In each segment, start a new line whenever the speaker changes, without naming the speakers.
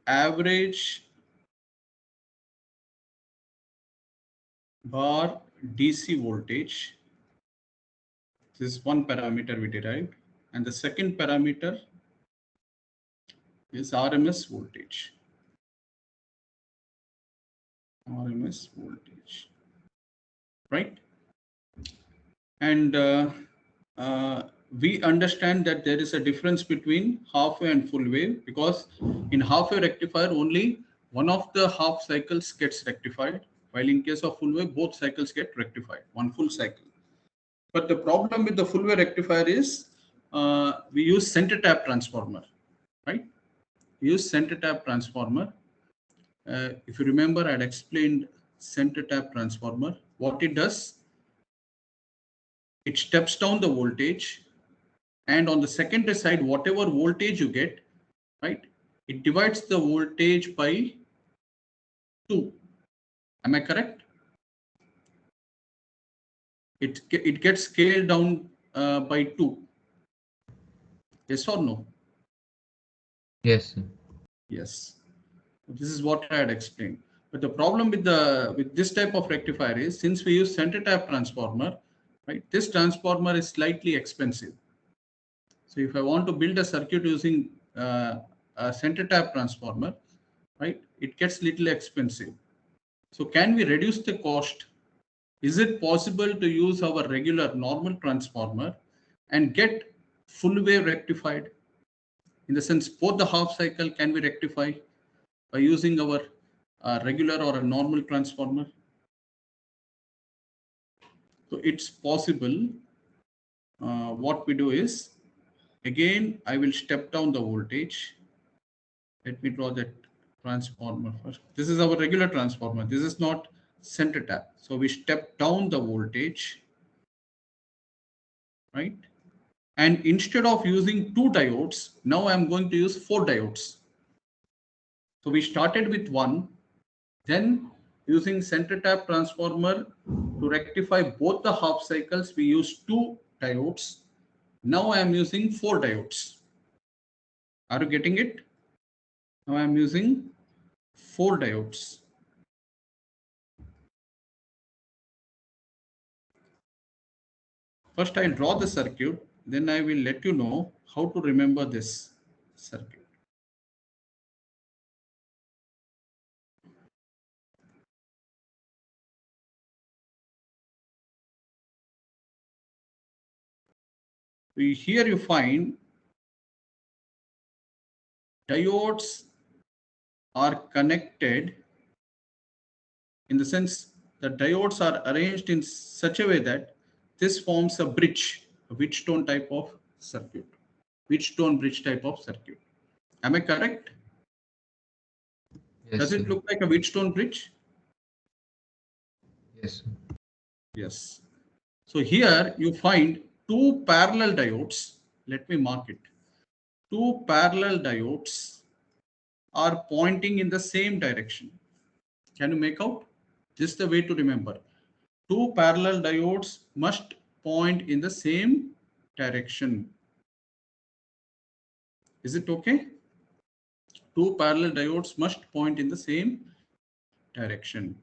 average bar DC voltage. This is one parameter we derived. And the second parameter is RMS voltage. RMS voltage, right? And we understand that there is a difference between half wave and full wave, because in half wave rectifier only one of the half cycles gets rectified, while in case of full wave both cycles get rectified, one full cycle. But the problem with the full wave rectifier is we use center tap transformer, right? We use center tap transformer. If you remember, I had explained center tap transformer. What it does, it steps down the voltage, and on the secondary side, whatever voltage you get, right, it divides the voltage by 2. Am I correct? It gets scaled down by 2. Yes or no?
Yes.
Yes. This is what I had explained. But the problem with this type of rectifier is, since we use center tap transformer, right, this transformer is slightly expensive. So if I want to build a circuit using a center tap transformer, right, it gets little expensive. So can we reduce the cost? Is it possible to use our regular normal transformer and get full wave rectified? In the sense, both the half cycle can be rectified by using our regular or a normal transformer. So it's possible. What we do is, again, I will step down the voltage. Let me draw that transformer first. This is our regular transformer. This is not center tap. So we step down the voltage, right? And instead of using 2 diodes, now I'm going to use 4 diodes. So we started with 1, then using center tap transformer to rectify both the half cycles, we used 2 diodes. Now I am using 4 diodes. Are you getting it? Now I am using 4 diodes. First I'll draw the circuit, then I will let you know how to remember this circuit. Here you find diodes are connected, in the sense the diodes are arranged in such a way that this forms a bridge, a Wheatstone type of circuit, Wheatstone bridge type of circuit. Am I correct?
Yes,
Does it
sir.
look like a Wheatstone bridge?
Yes.
Yes. So here you find 2 parallel diodes. Let me mark it. 2 parallel diodes are pointing in the same direction. Can you make out? This is the way to remember. 2 parallel diodes must point in the same direction. Is it okay? 2 parallel diodes must point in the same direction.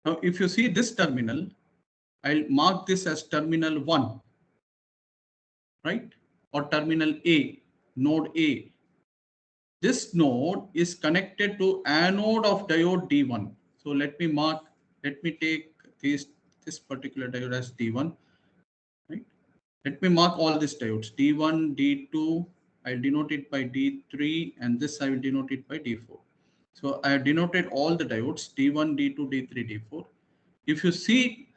Now, if you see this terminal, I'll mark this as terminal 1, right? Or terminal A, node A. This node is connected to anode of diode D1. So let me take this particular diode as D1, right? Let me mark all these diodes, D1, D2, I'll denote it by D3, and this I will denote it by D4. So I have denoted all the diodes, D1, D2, D3, D4. If you see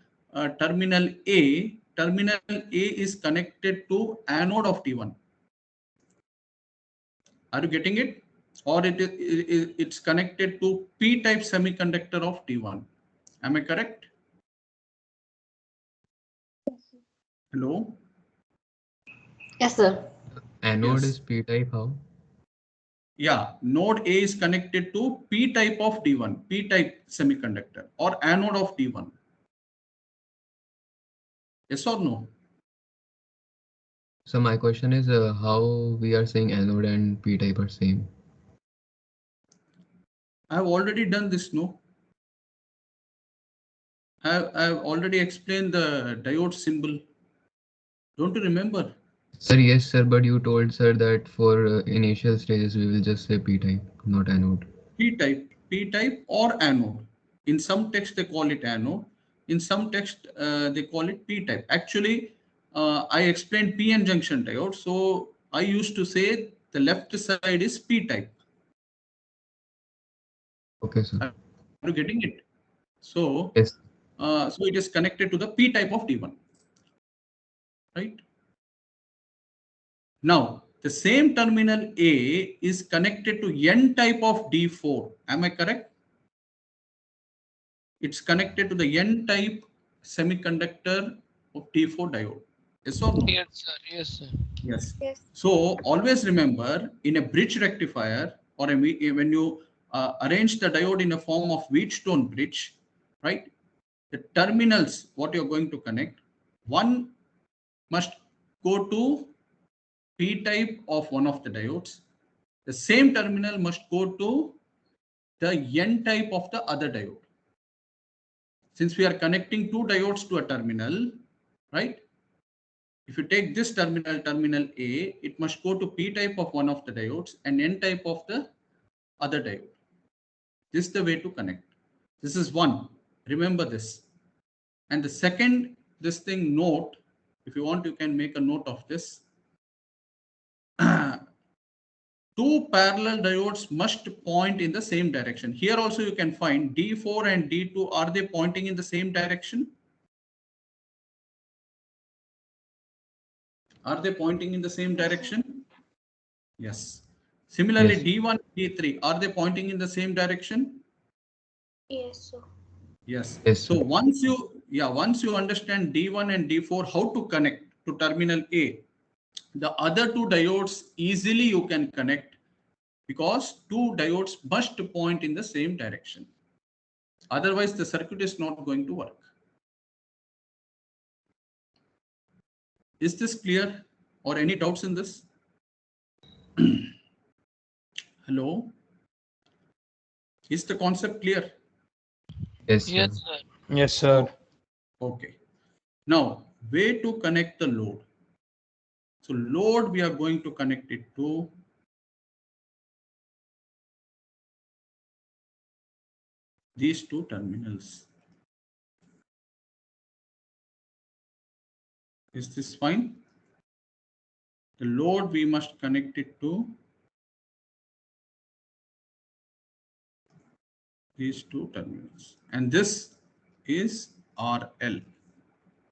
terminal A is connected to anode of D1. Are you getting it? Or it's connected to P-type semiconductor of D1. Am I correct? Hello?
Yes, sir.
Anode
Yes.
is P-type, how?
Yeah, node A is connected to P-type of D1, P-type semiconductor, or anode of D1. Yes or no?
So my question is how we are saying anode and P-type are same?
I have already done this, no? I've already explained the diode symbol. Don't you remember?
Sir, yes, sir, but you told, sir, that for initial stages we will just say p-type, not anode.
P-type or anode. In some text they call it anode. In some text they call it P-type. Actually, I explained PN junction diode. So I used to say the left side is P-type.
Okay, sir.
Are you getting it? So,
Yes.
so it is connected to the P-type of D1, right? Now, the same terminal A is connected to N-type of D4. Am I correct? It's connected to the N-type semiconductor of D4 diode. Yes or no?
Yes, sir. Yes, sir.
Yes.
Yes.
So always remember, in a bridge rectifier or when you arrange the diode in a form of Wheatstone bridge, right? The terminals, what you're going to connect, one must go to P-type of one of the diodes. The same terminal must go to the N-type of the other diode. Since we are connecting two diodes to a terminal, right? If you take this terminal, terminal A, it must go to P-type of one of the diodes and N-type of the other diode. This is the way to connect. This is one. Remember this. And the second, this thing note, if you want, you can make a note of this. Two parallel diodes must point in the same direction. Here also you can find D4 and D2. Are they pointing in the same direction? Are they pointing in the same direction? Yes. Similarly,
Yes.
D1, D3, are they pointing in the same direction?
Yes, sir.
Yes.
Yes,
So
sir.
once you understand D1 and D4, how to connect to terminal A, the other two diodes easily you can connect because two diodes must point in the same direction. Otherwise, the circuit is not going to work. Is this clear or any doubts in this? Hello? Is the concept clear?
Yes, sir.
Yes, sir.
Yes, sir.
Okay. Now, way to connect the load. So load, we are going to connect it to these two terminals. Is this fine? The load, we must connect it to these two terminals. And this is RL.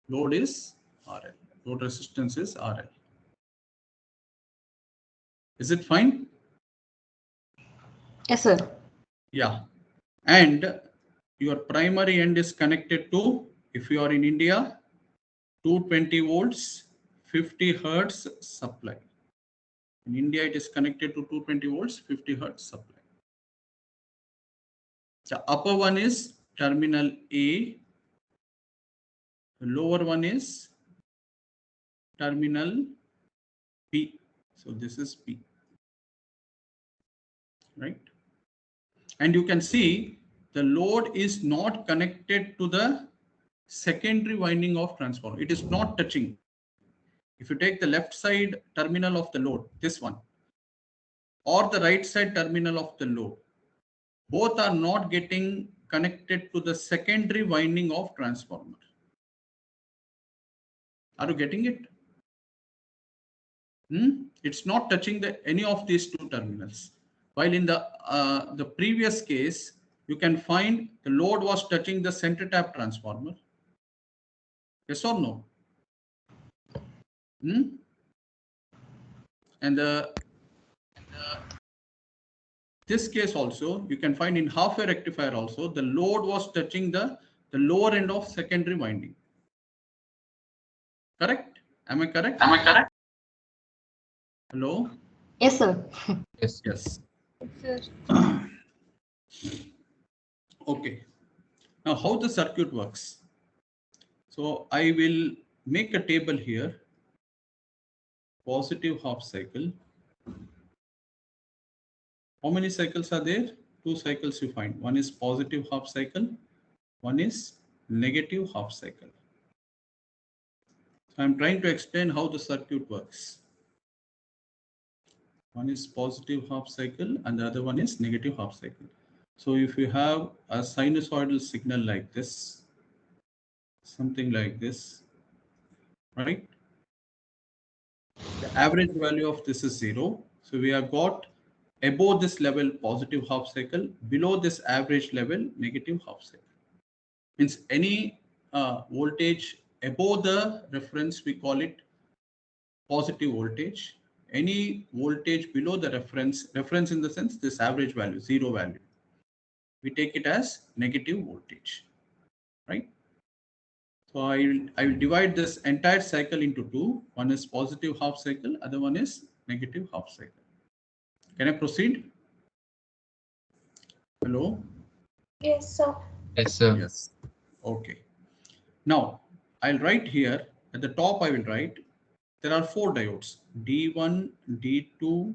Load is RL. Load resistance is RL. Is it fine?
Yes, sir.
Yeah. And your primary end is connected to, if you are in India, 220 volts, 50 hertz supply. In India, it is connected to 220 volts, 50 hertz supply. The upper one is terminal A. The lower one is terminal P. So this is P, right? And you can see the load is not connected to the secondary winding of transformer. It is not touching. If you take the left side terminal of the load, this one, or the right side terminal of the load, both are not getting connected to the secondary winding of transformer. Are you getting it? It's not touching any of these two terminals. While in the previous case, you can find the load was touching the center tap transformer. Yes or no? And this case also, you can find in half-wave rectifier also, the load was touching the lower end of secondary winding. Correct? Am I correct? Am I correct? Hello?
Yes, sir.
Yes.
Yes.
Sir.
Okay. Now, how the circuit works? So I will make a table here. Positive half cycle. How many cycles are there? two cycles you find. One is positive half cycle, one is negative half cycle. So I'm trying to explain how the circuit works. One is positive half cycle and the other one is negative half cycle. So if you have a sinusoidal signal like this, something like this, right? The average value of this is 0. So we have got above this level positive half cycle, below this average level negative half cycle. Means any voltage above the reference, we call it positive voltage. Any voltage below the reference in the sense this average value, 0 value, we take it as negative voltage, right? So I will divide this entire cycle into two. One is positive half cycle, other one is negative half cycle. Can I proceed? Hello?
Yes, sir.
Yes, sir.
Yes. Okay. Now I'll write here at the top. I will write there are 4 diodes: D1, D2,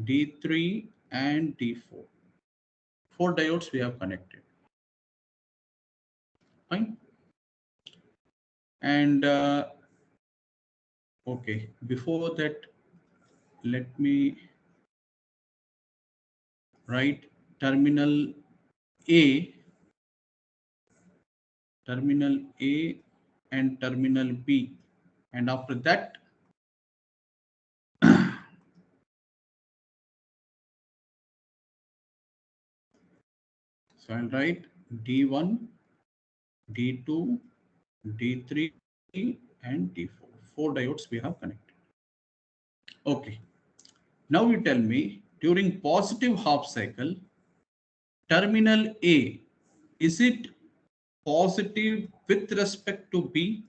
D3, and D4. 4 diodes we have connected. Fine. And okay, before that, let me write terminal A and terminal B, and after that so I'll write D1, D2, D3, and D4. 4 diodes we have connected. Okay. Now you tell me during positive half cycle, terminal A, is it positive with respect to B?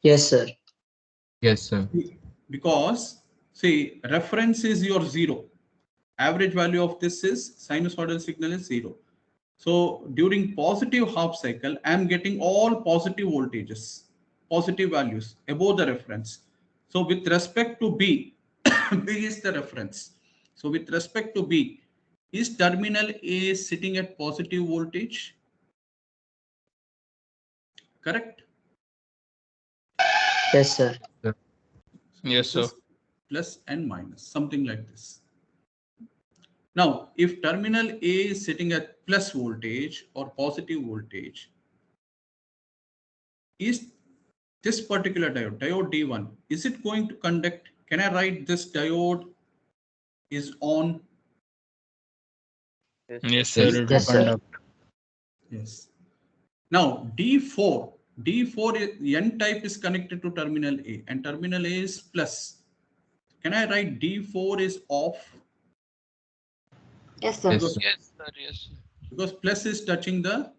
Yes, sir.
Yes, sir.
Because see, reference is your 0. Average value of this is sinusoidal signal is 0. So during positive half cycle, I am getting all positive voltages, positive values above the reference. So with respect to B, B is the reference. So with respect to B, is terminal A sitting at positive voltage? Correct?
Yes, sir.
Yes, sir.
Plus and minus, something like this. Now, if terminal A is sitting at plus voltage or positive voltage, is this particular diode D1, is it going to conduct? Can I write this diode is on?
Yes, sir.
Yes.
It will
Yes, sir.
conduct.
Yes. Now, D4 is N type is connected to terminal A and terminal A is plus. Can I write D4 is off?
Yes, sir.
Yes, sir.
Yes, sir. Yes.
Because plus is touching the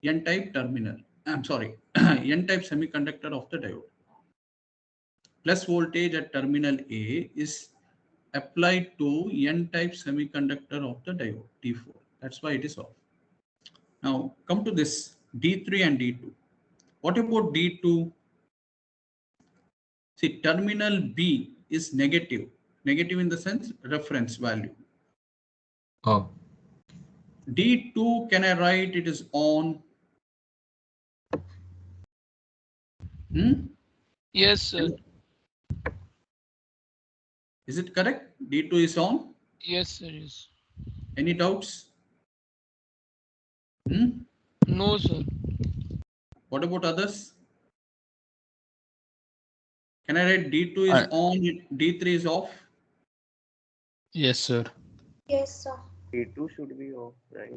N-type terminal. I'm sorry, N-type semiconductor of the diode. Plus voltage at terminal A is applied to N-type semiconductor of the diode, D4. That's why it is off. Now come to this D3 and D2. What about D2? See, terminal B is negative. Negative in the sense reference value.
Oh,
D2, can I write it is on?
Yes, sir.
Is it correct? D2 is on.
Yes, sir. Yes.
Any doubts?
No, sir.
What about others? Can I write D2 is on, D3 is off?
Yes, sir.
Yes, sir.
D2 should be off, right?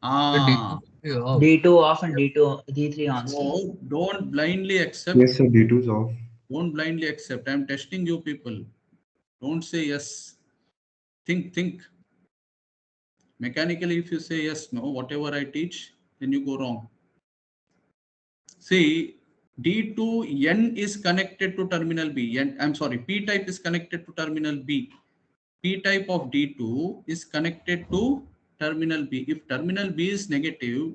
Ah,
D2 off and D3 on, sir.
so don't blindly accept.
Yes, sir. D2 is off.
Don't blindly accept. I'm testing you people. Don't say yes. Think. Mechanically, if you say yes, no, whatever I teach, then you go wrong. See, D2 N is connected to terminal B. I'm sorry, P type is connected to terminal B. P type of D2 is connected to terminal B. If terminal B is negative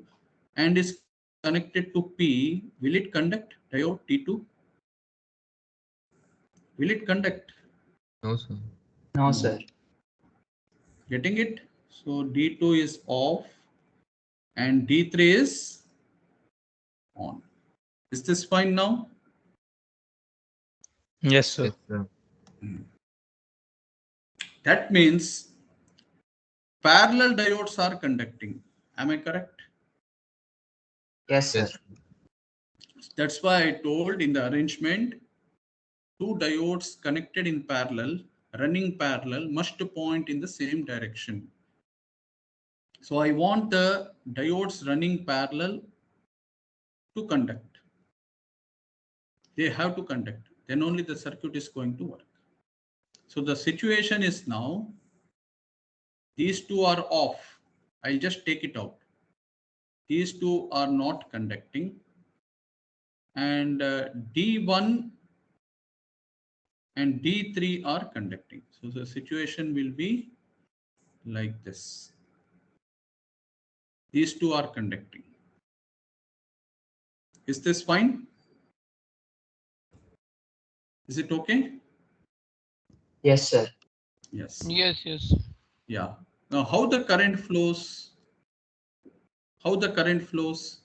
and is connected to P, will it conduct diode D2? Will it conduct?
no, sir.
No, sir.
Getting it? So D2 is off and D3 is on. Is this fine now?
Yes, sir.
Yes, sir.
That means parallel diodes are conducting. Am I correct?
Yes, sir.
Yes.
That's why I told in the arrangement, two diodes connected in parallel, running parallel, must point in the same direction. So I want the diodes running parallel to conduct. They have to conduct. Then only the circuit is going to work. So the situation is now, these two are off. I'll just take it out. These two are not conducting. And D1 and D3 are conducting. So the situation will be like this. These two are conducting. Is this fine? Is it okay?
Yes, sir.
Yes.
Yes, yes.
Yeah. Now how the current flows? How the current flows?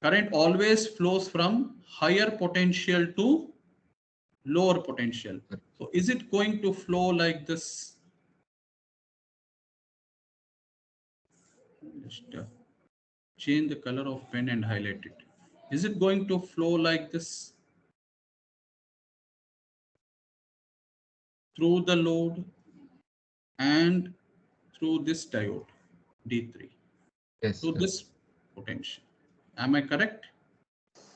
Current always flows from higher potential to lower potential. So is it going to flow like this? Just change the color of pen and highlight it. Is it going to flow like this? Through the load and through this diode, D3,
Yes,
to
sir.
this potential. Am I correct?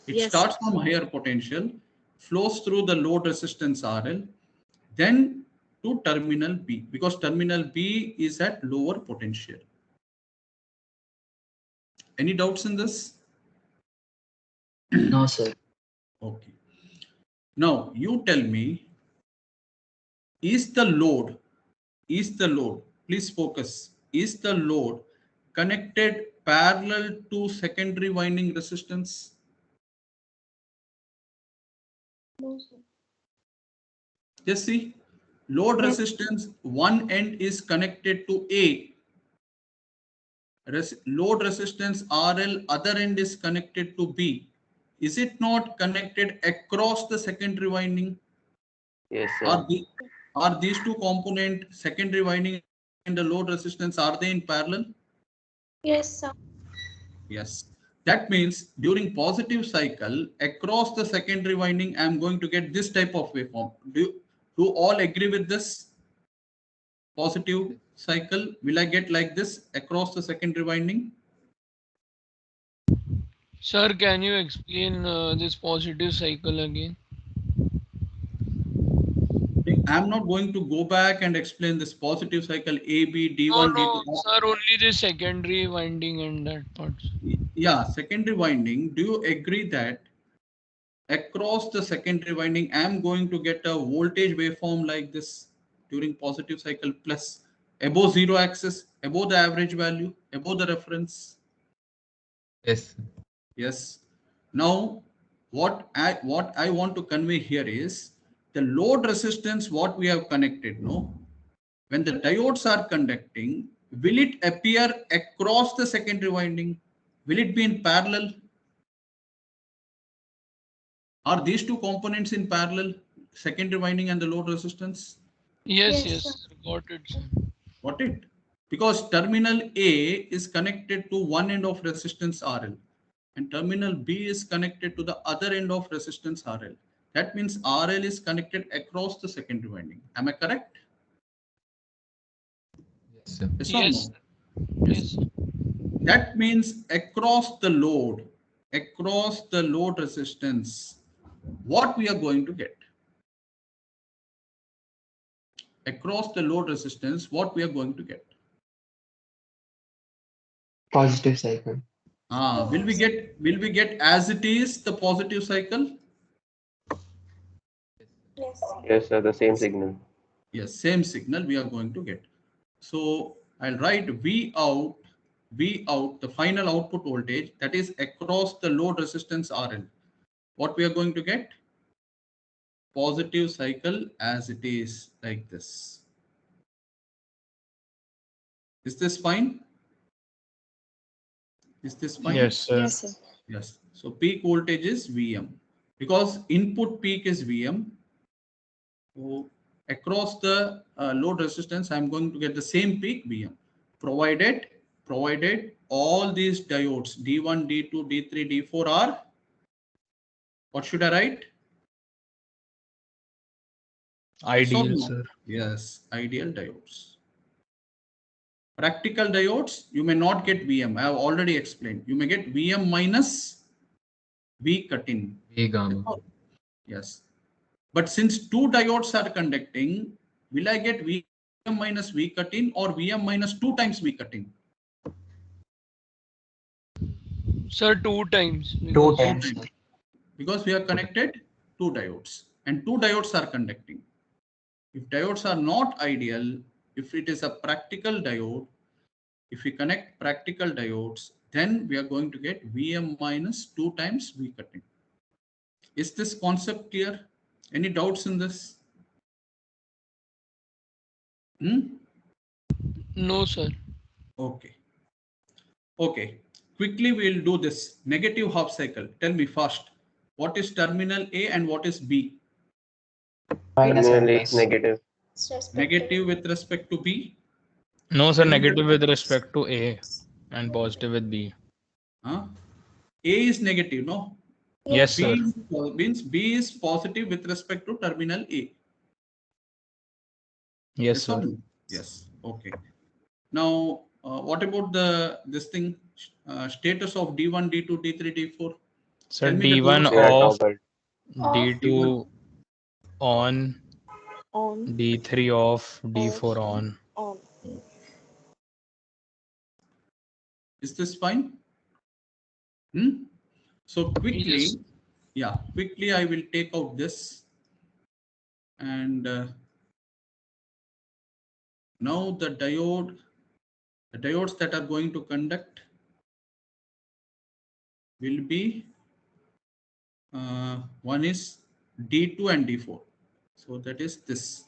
It
Yes.
starts from higher potential, flows through the load resistance RL, then to terminal B, because terminal B is at lower potential. Any doubts in this?
No, sir.
Okay. Now you tell me, is the load, please focus, is the load connected parallel to secondary winding resistance?
No, sir.
Just see, load
Yes.
resistance, one end is connected to A. Load resistance RL, other end is connected to B. Is it not connected across the secondary winding?
Yes, sir.
Are these two component, secondary winding and the load resistance, are they in parallel?
Yes, sir.
Yes. That means during positive cycle, across the secondary winding, I am going to get this type of waveform. Do all agree with this? Positive cycle, will I get like this across the secondary winding?
Sir, can you explain this positive cycle again?
I'm not going to go back and explain this positive cycle A, B,
No,
D1,
no,
D2.
sir, only the secondary winding and that part.
Yeah, secondary winding. Do you agree that across the secondary winding, I'm going to get a voltage waveform like this during positive cycle plus above zero axis, above the average value, above the reference?
Yes.
Yes. Now, what I want to convey here is the load resistance what we have connected. No, when the diodes are conducting, will it appear across the secondary winding? Will it be in parallel? Are these two components in parallel, secondary winding and the load resistance?
Yes,
Yes, sir.
yes, got it, sir.
Got it? Because terminal A is connected to one end of resistance RL and terminal B is connected to the other end of resistance RL. That means RL is connected across the secondary winding. Am I correct?
Yes, sir.
Yes or
Yes,
no?
yes.
That means across the load resistance, what we are going to get? Across the load resistance, what we are going to get?
Positive cycle.
Will we get as it is the positive cycle?
Yes, sir.
Yes, sir. The same signal.
Yes, same signal we are going to get. So I'll write V out, the final output voltage, that is across the load resistance RL. What we are going to get? positive cycle as it is like this. Is this fine? Is this fine?
Yes, sir.
Yes, sir.
Yes. So peak voltage is Vm because input peak is Vm. So across the load resistance, I'm going to get the same peak Vm, provided all these diodes D1, D2, D3, D4 are, what should I write?
Ideal,
no?
sir.
Yes, ideal diodes. Practical diodes, you may not get Vm. I have already explained. You may get Vm minus V cut-in.
V gamma.
Yes. But since two diodes are conducting, will I get Vm minus V cut-in or Vm minus 2 times V cut-in?
Sir, 2 times.
Two
because-
times, sir.
Because we are connected two diodes and two diodes are conducting. If diodes are not ideal, if it is a practical diode, if we connect practical diodes, then we are going to get Vm minus 2 times V cut-in. Is this concept clear? Any doubts in this?
No, sir.
Okay. Okay. Quickly we'll do this. Negative half cycle. Tell me first, what is terminal A and what is B?
Minus and
Terminal A
plus.
is negative.
Negative with respect to B?
No, sir.
Tell me the-
Negative with respect to A and positive with B.
Huh? A is negative, no?
Yes, sir.
Means B is positive with respect to terminal A.
Yes,
or
sir.
no? Yes. Okay. Now, what about this thing? Status of D1, D2, D3, D4?
Sir,
Tell me the
D1
doors.
They are
off,
toggled.
D2 on,
On.
D3 off, D4 on.
On.
Is this fine? So quickly,
Yes.
yeah, quickly I will take out this. And now the diodes that are going to conduct will be, one is D2 and D4. So that is this.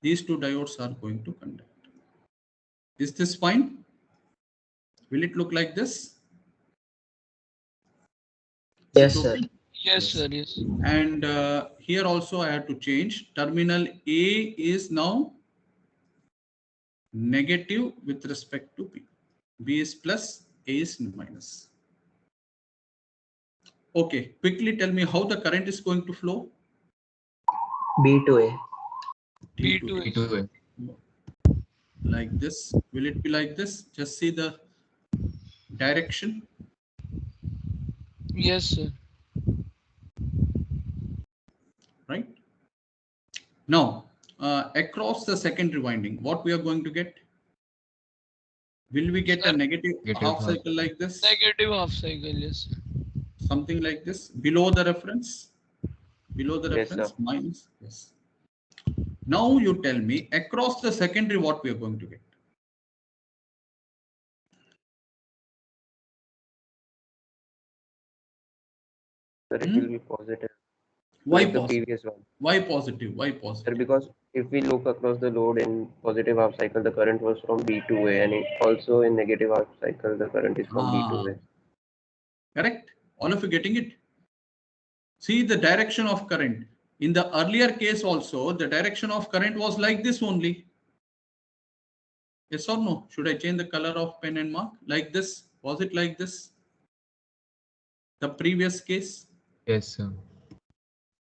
These two diodes are going to conduct. Is this fine? Will it look like this?
Yes,
Is it
sir.
okay?
Yes, sir. Yes.
And here also I have to change. Terminal A is now negative with respect to B. B is plus, A is minus. Okay, quickly tell me how the current is going to flow.
B to A.
D to
B2
E2A.
like this. Will it be like this? Just see the direction.
Yes, sir.
Right now, across the secondary winding, what we are going to get? Will we get a negative
Negative
half
half.
cycle like this?
Negative half cycle. Yes, sir.
Something like this below the reference? Below the
Yes,
reference
sir.
minus. Yes. Now you tell me across the secondary what we are going to get.
Sir, it will be positive.
Why
Like the
positive?
previous one.
Why positive? Why
Sir,
positive?
because if we look across the load in positive half cycle, the current was from B to A, and also in negative half cycle, the current is from B to A.
Correct? All of you getting it? See the direction of current. In the earlier case also, the direction of current was like this only. Yes or no? Should I change the color of pen and mark? Like this? Was it like this? The previous case?
Yes, sir.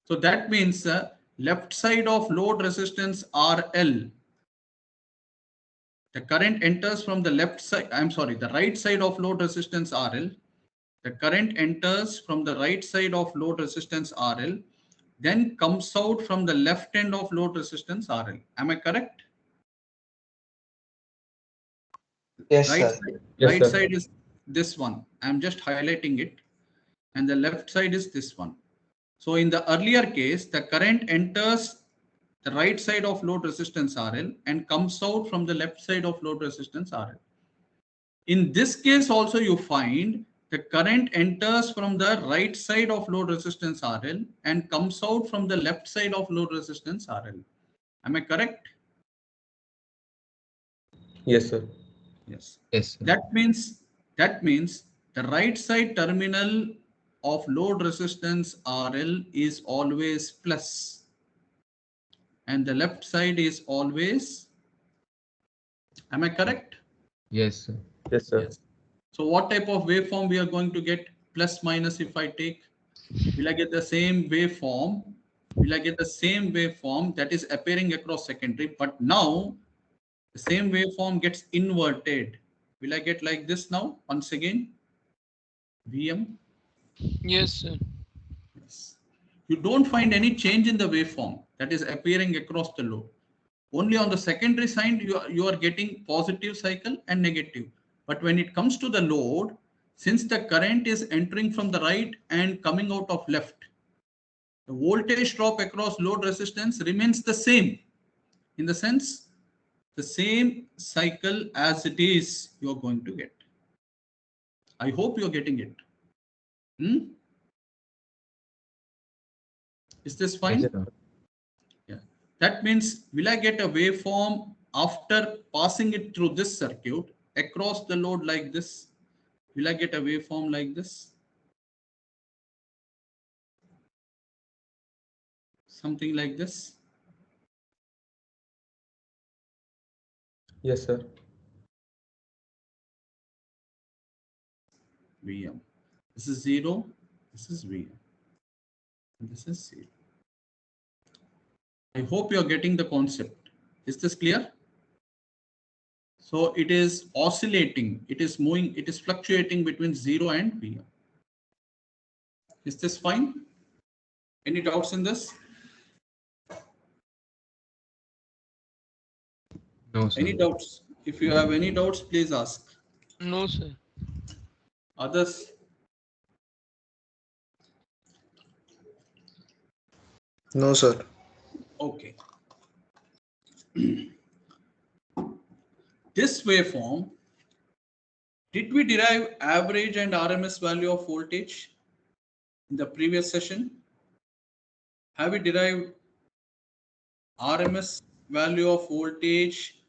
So that means left side of load resistance RL. The current enters from the left side, I'm sorry, the right side of load resistance RL. The current enters from the right side of load resistance RL, then comes out from the left end of load resistance RL. Am I correct?
Yes,
Right
sir.
side,
Yes,
right
sir.
side is this one. I'm just highlighting it. And the left side is this one. So in the earlier case, the current enters the right side of load resistance RL and comes out from the left side of load resistance RL. In this case also you find the current enters from the right side of load resistance RL and comes out from the left side of load resistance RL. Am I correct?
Yes, sir.
Yes.
Yes, sir.
That means the right side terminal of load resistance RL is always plus, and the left side is always. Am I correct?
Yes, sir.
Yes, sir.
Yes. So what type of waveform we are going to get? Plus minus if I take, will I get the same waveform? Will I get the same waveform that is appearing across secondary? But now the same waveform gets inverted. Will I get like this now? Once again, VM.
Yes, sir.
Yes. You don't find any change in the waveform that is appearing across the load. Only on the secondary side, you are getting positive cycle and negative. But when it comes to the load, since the current is entering from the right and coming out of left, the voltage drop across load resistance remains the same. In the sense, the same cycle as it is, you are going to get. I hope you are getting it. Is this fine?
Yes, sir.
Yeah. That means, will I get a waveform after passing it through this circuit across the load like this? Will I get a waveform like this? Something like this?
Yes, sir.
VM. This is 0. This is VM. And this is 0. I hope you are getting the concept. Is this clear? So it is oscillating. It is moving. It is fluctuating between 0 and VM. Is this fine? Any doubts in this?
No, sir.
Any doubts? If you have any doubts, please ask.
No, sir.
Others?
No, sir.
Okay. This waveform, did we derive average and RMS value of voltage in the previous session? Have we derived RMS value of voltage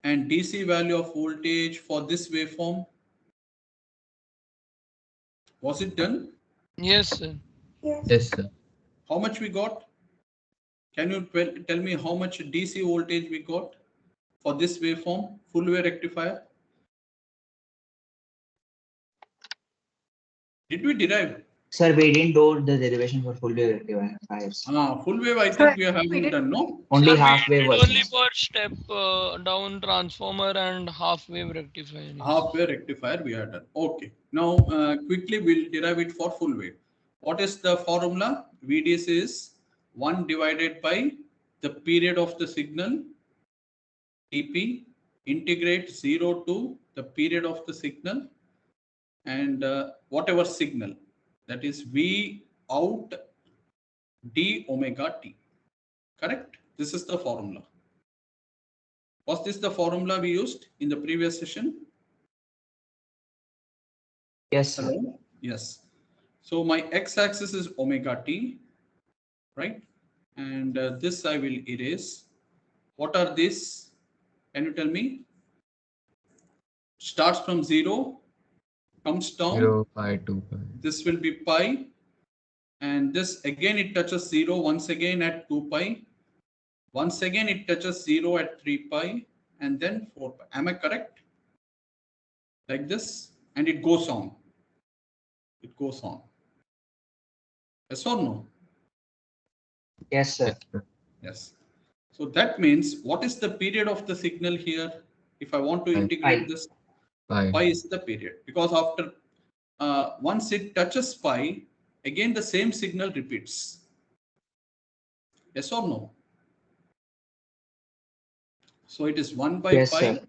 and DC value of voltage for this waveform? Was it done?
Yes, sir.
Yes.
Yes, sir.
How much we got? Can you tell me how much DC voltage we got for this waveform, full wave rectifier? Did we derive?
Sir, we didn't do the derivation for full wave rectifiers.
Full wave, I think we haven't done, no?
Only
Sir,
half
we
wave
did only
versions.
for step down transformer and half wave rectifier.
Half wave rectifier we are done. Okay. Now quickly we'll derive it for full wave. What is the formula? VDS is 1 divided by the period of the signal TP, integrate 0 to the period of the signal, and whatever signal, that is V out d omega t. Correct? This is the formula. Was this the formula we used in the previous session?
Yes, sir.
Hello? Yes. So my x-axis is omega t, right? And this I will erase. What are these? Can you tell me? Starts from 0, comes down.
0, pi, 2 pi.
This will be pi. And this again it touches 0 once again at 2 pi. Once again it touches 0 at 3 pi. And then 4 pi. Am I correct? Like this. And it goes on. It goes on. Yes or no?
Yes, sir.
Yes, sir.
Yes. So that means, what is the period of the signal here? If I want to
Pi.
integrate this,
Pi.
pi is the period. Because after once it touches pi, again the same signal repeats. Yes or no? So it is 1 by
Yes,
pi,
sir.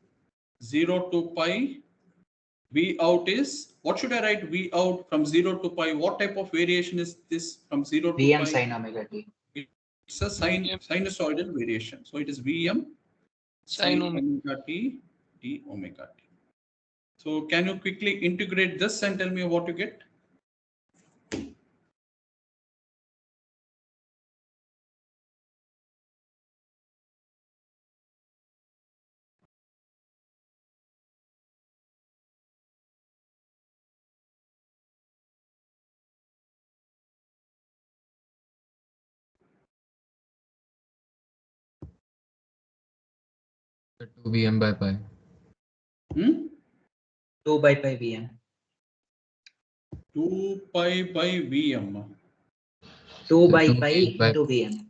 0 to pi. V out is, what should I write? V out from 0 to pi. What type of variation is this from 0 to
VM
pi?
sin omega t.
It's a sinusoidal variation. So it is Vm
Sin
omega t d omega t. So can you quickly integrate this and tell me what you get?
The 2 VM by pi.
2 by pi VM.
2 pi by VM.
2 by
2
pi
VM by
into VM.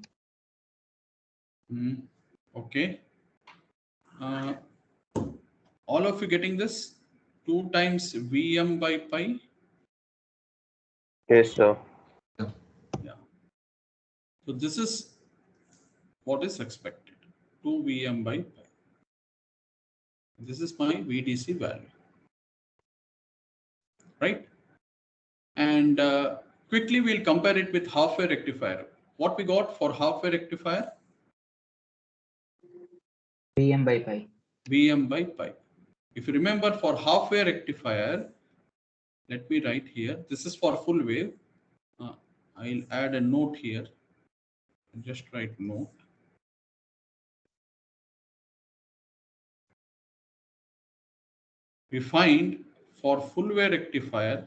Okay. All of you getting this? 2 times VM by pi?
Yes, sir.
Yeah. So this is what is expected. 2 VM by pi. This is my VDC value. Right? And quickly we'll compare it with half-wave rectifier. What we got for half-wave rectifier?
VM by pi.
VM by pi. If you remember, for half-wave rectifier, let me write here. This is for full wave. I'll add a note here. Just write note. We find for full wave rectifier,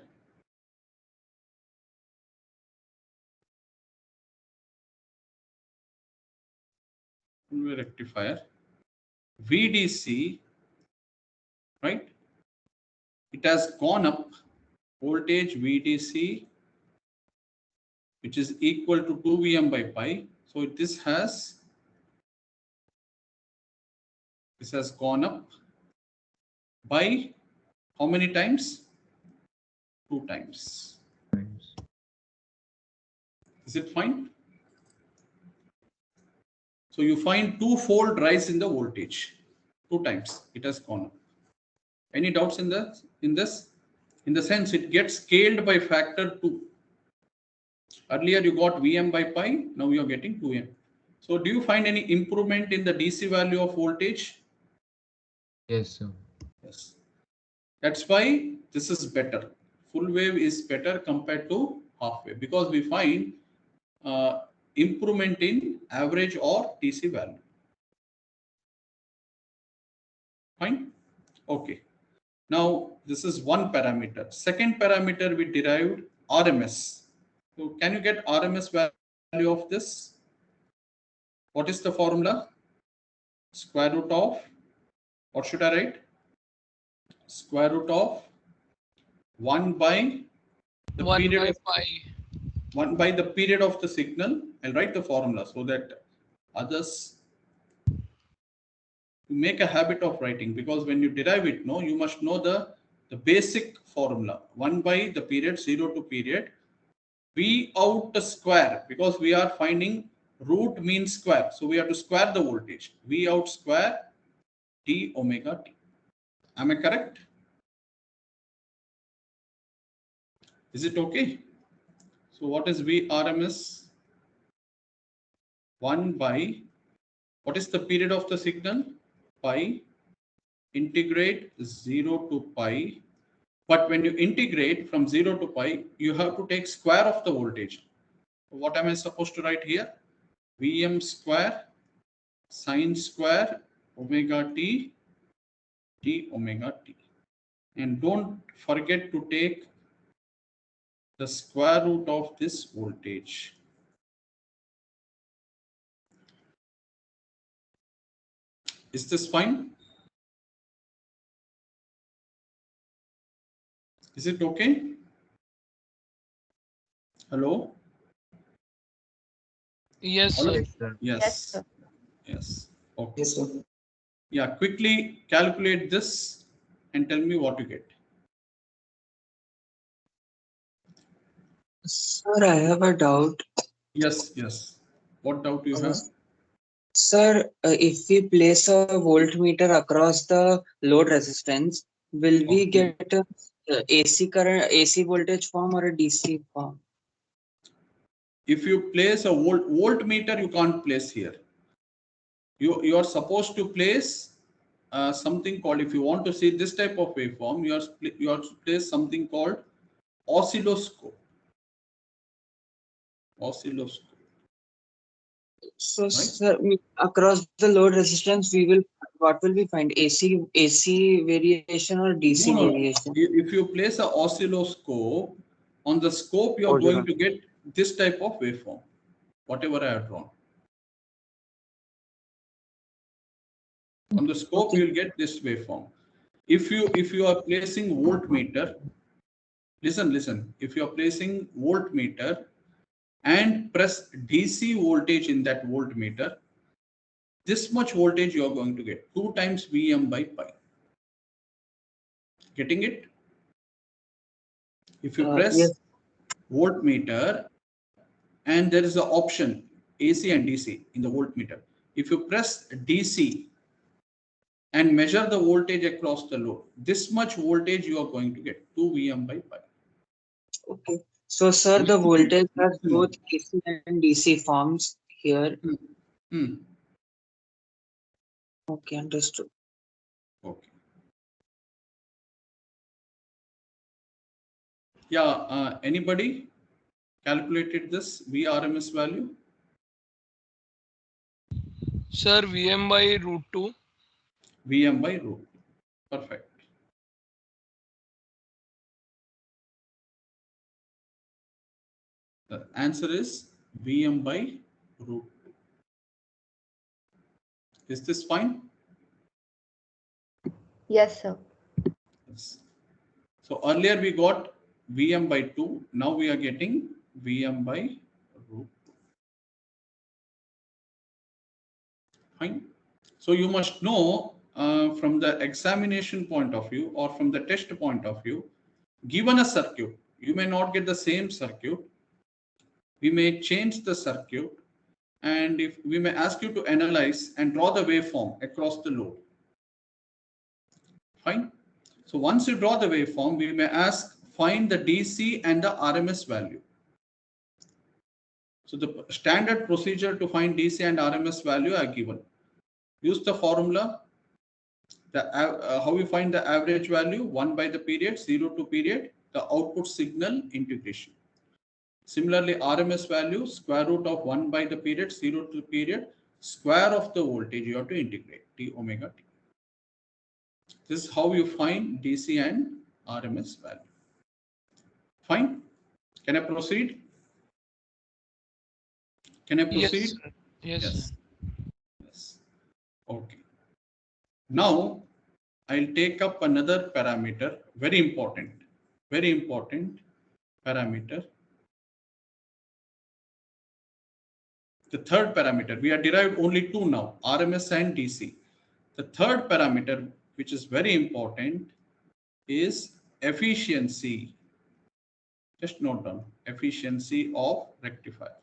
VDC, right? It has gone up, voltage VDC, which is equal to 2 VM by pi. So this has gone up by how many times? 2 times. Is it fine? So you find two-fold rise in the voltage. 2 times it has gone up. Any doubts in this? In the sense it gets scaled by factor 2. Earlier you got VM by pi, now you are getting 2M. So do you find any improvement in the DC value of voltage?
Yes, sir.
Yes. That's why this is better. Full wave is better compared to half wave because we find improvement in average or DC value. Fine? Okay. Now this is one parameter. Second parameter we derived RMS. So can you get RMS value of this? What is the formula? Square root of, what should I write? Square root of 1 by the
1
period
by
of
pi.
1 by the period of the signal. I'll write the formula so that others make a habit of writing, because when you derive it, no, you must know the basic formula. 1 by the period, 0 to period, V out square, because we are finding root means square. So we have to square the voltage. V out square d omega t. Am I correct? Is it okay? So what is V RMS? 1 by, what is the period of the signal? Pi, integrate 0 to pi. But when you integrate from 0 to pi, you have to take square of the voltage. What am I supposed to write here? Vm square sine square omega t d omega t. And don't forget to take the square root of this voltage. Is this fine? Is it okay? Hello?
Yes,
All of-
sir.
Yes, sir.
Yes. Yes. Okay.
Yes, sir.
Yeah, quickly calculate this and tell me what you get.
Sir, I have a doubt.
Yes, yes. What doubt you have?
Sir, if we place a voltmeter across the load resistance, will we
Okay.
get a AC current, AC voltage form or a DC form?
If you place a voltmeter, you can't place here. You are supposed to place something called, if you want to see this type of waveform, you have to place something called oscilloscope. Oscilloscope.
So,
Right.
sir, across the load resistance, what will we find? AC variation or DC
No, no.
variation?
If you place an oscilloscope, on the scope, you are going to get this type of waveform, whatever I have drawn. On the scope,
Okay.
you will get this waveform. If you are placing voltmeter, listen. If you are placing voltmeter and press DC voltage in that voltmeter, this much voltage you are going to get 2 times Vm by pi. Getting it? If you press
Yes.
voltmeter and there is an option AC and DC in the voltmeter. If you press DC and measure the voltage across the load, this much voltage you are going to get 2 Vm by pi.
Okay. So, sir, the voltage has both AC and DC forms here.
Hmm.
Okay, understood.
Okay. Yeah, anybody calculated this Vrms value?
Sir, Vm by root 2.
Vm by root. Perfect. The answer is Vm by root 2. Is this fine?
Yes, sir.
Yes. So earlier we got Vm by 2. Now we are getting Vm by root 2. Fine. So you must know from the examination point of view or from the test point of view, given a circuit, you may not get the same circuit. We may change the circuit, and if we may ask you to analyze and draw the waveform across the load. Fine. So once you draw the waveform, we may ask find the DC and the RMS value. So the standard procedure to find DC and RMS value are given. Use the formula. How we find the average value? 1 by the period, 0 to period, the output signal integration. Similarly, RMS value, square root of 1 by the period, 0 to period, square of the voltage you have to integrate, T omega T. This is how you find DC and RMS value. Fine. Can I proceed? Can I proceed?
Yes.
Yes. Yes. Okay. Now, I'll take up another parameter, very important parameter. The third parameter, we have derived only two now, RMS and DC. The third parameter, which is very important, is efficiency. Just note down, efficiency of rectifier.